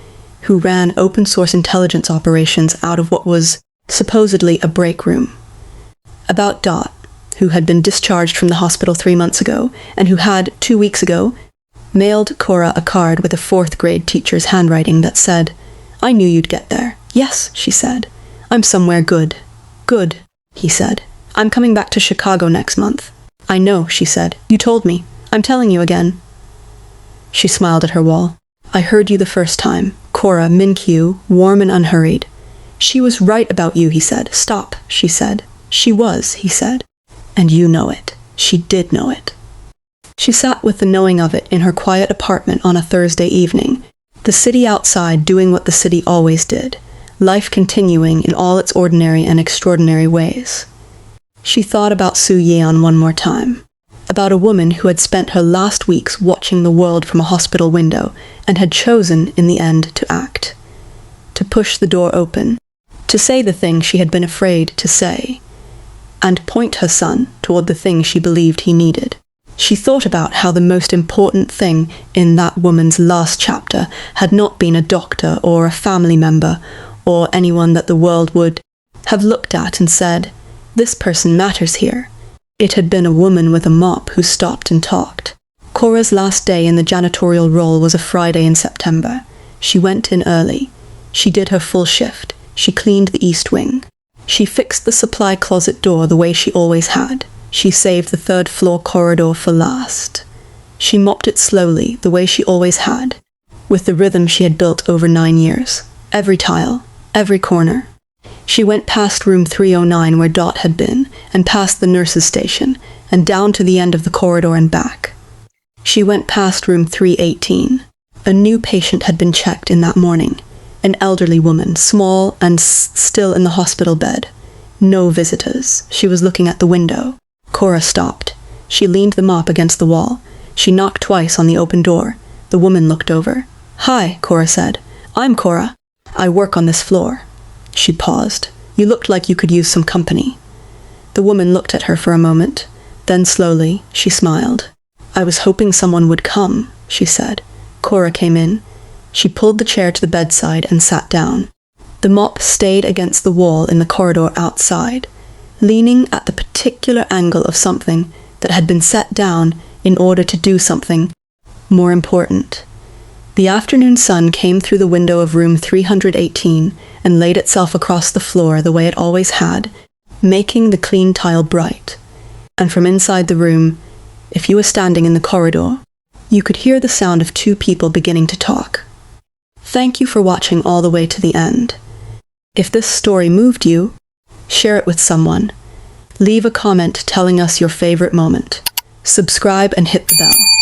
who ran open-source intelligence operations out of what was supposedly a break room, about Dot, who had been discharged from the hospital 3 months ago and who had, 2 weeks ago, mailed Cora a card with a 4th-grade teacher's handwriting that said, "I knew you'd get there." "Yes," she said. "I'm somewhere good." "Good," he said. "I'm coming back to Chicago next month." "I know," she said. "You told me. I'm telling you again." She smiled at her wall. "I heard you the first time." Cora, Min-kyu, warm and unhurried. "She was right about you," he said. "Stop," she said. "She was," he said. "And you know it." She did know it. She sat with the knowing of it in her quiet apartment on a Thursday evening, the city outside doing what the city always did, life continuing in all its ordinary and extraordinary ways. She thought about Soo Yeon one more time, about a woman who had spent her last weeks watching the world from a hospital window and had chosen, in the end, to act, to push the door open, to say the thing she had been afraid to say, and point her son toward the thing she believed he needed. She thought about how the most important thing in that woman's last chapter had not been a doctor or a family member or anyone that the world would have looked at and said, "This person matters here." It had been a woman with a mop who stopped and talked. Cora's last day in the janitorial role was a Friday in September. She went in early. She did her full shift. She cleaned the east wing. She fixed the supply closet door the way she always had. She saved the 3rd-floor corridor for last. She mopped it slowly, the way she always had, with the rhythm she had built over 9 years. Every tile, every corner. She went past room 309 where Dot had been, and past the nurse's station, and down to the end of the corridor and back. She went past room 318. A new patient had been checked in that morning. An elderly woman, small and still in the hospital bed. No visitors. She was looking at the window. Cora stopped. She leaned the mop against the wall. She knocked twice on the open door. The woman looked over. "Hi," Cora said. "I'm Cora. I work on this floor." She paused. "You looked like you could use some company." The woman looked at her for a moment. Then slowly, she smiled. "I was hoping someone would come," she said. Cora came in. She pulled the chair to the bedside and sat down. The mop stayed against the wall in the corridor outside, leaning at the particular angle of something that had been set down in order to do something more important. The afternoon sun came through the window of room 318 and laid itself across the floor the way it always had, making the clean tile bright. And from inside the room, if you were standing in the corridor, you could hear the sound of 2 people beginning to talk. Thank you for watching all the way to the end. If this story moved you, share it with someone. Leave a comment telling us your favorite moment. Subscribe and hit the bell.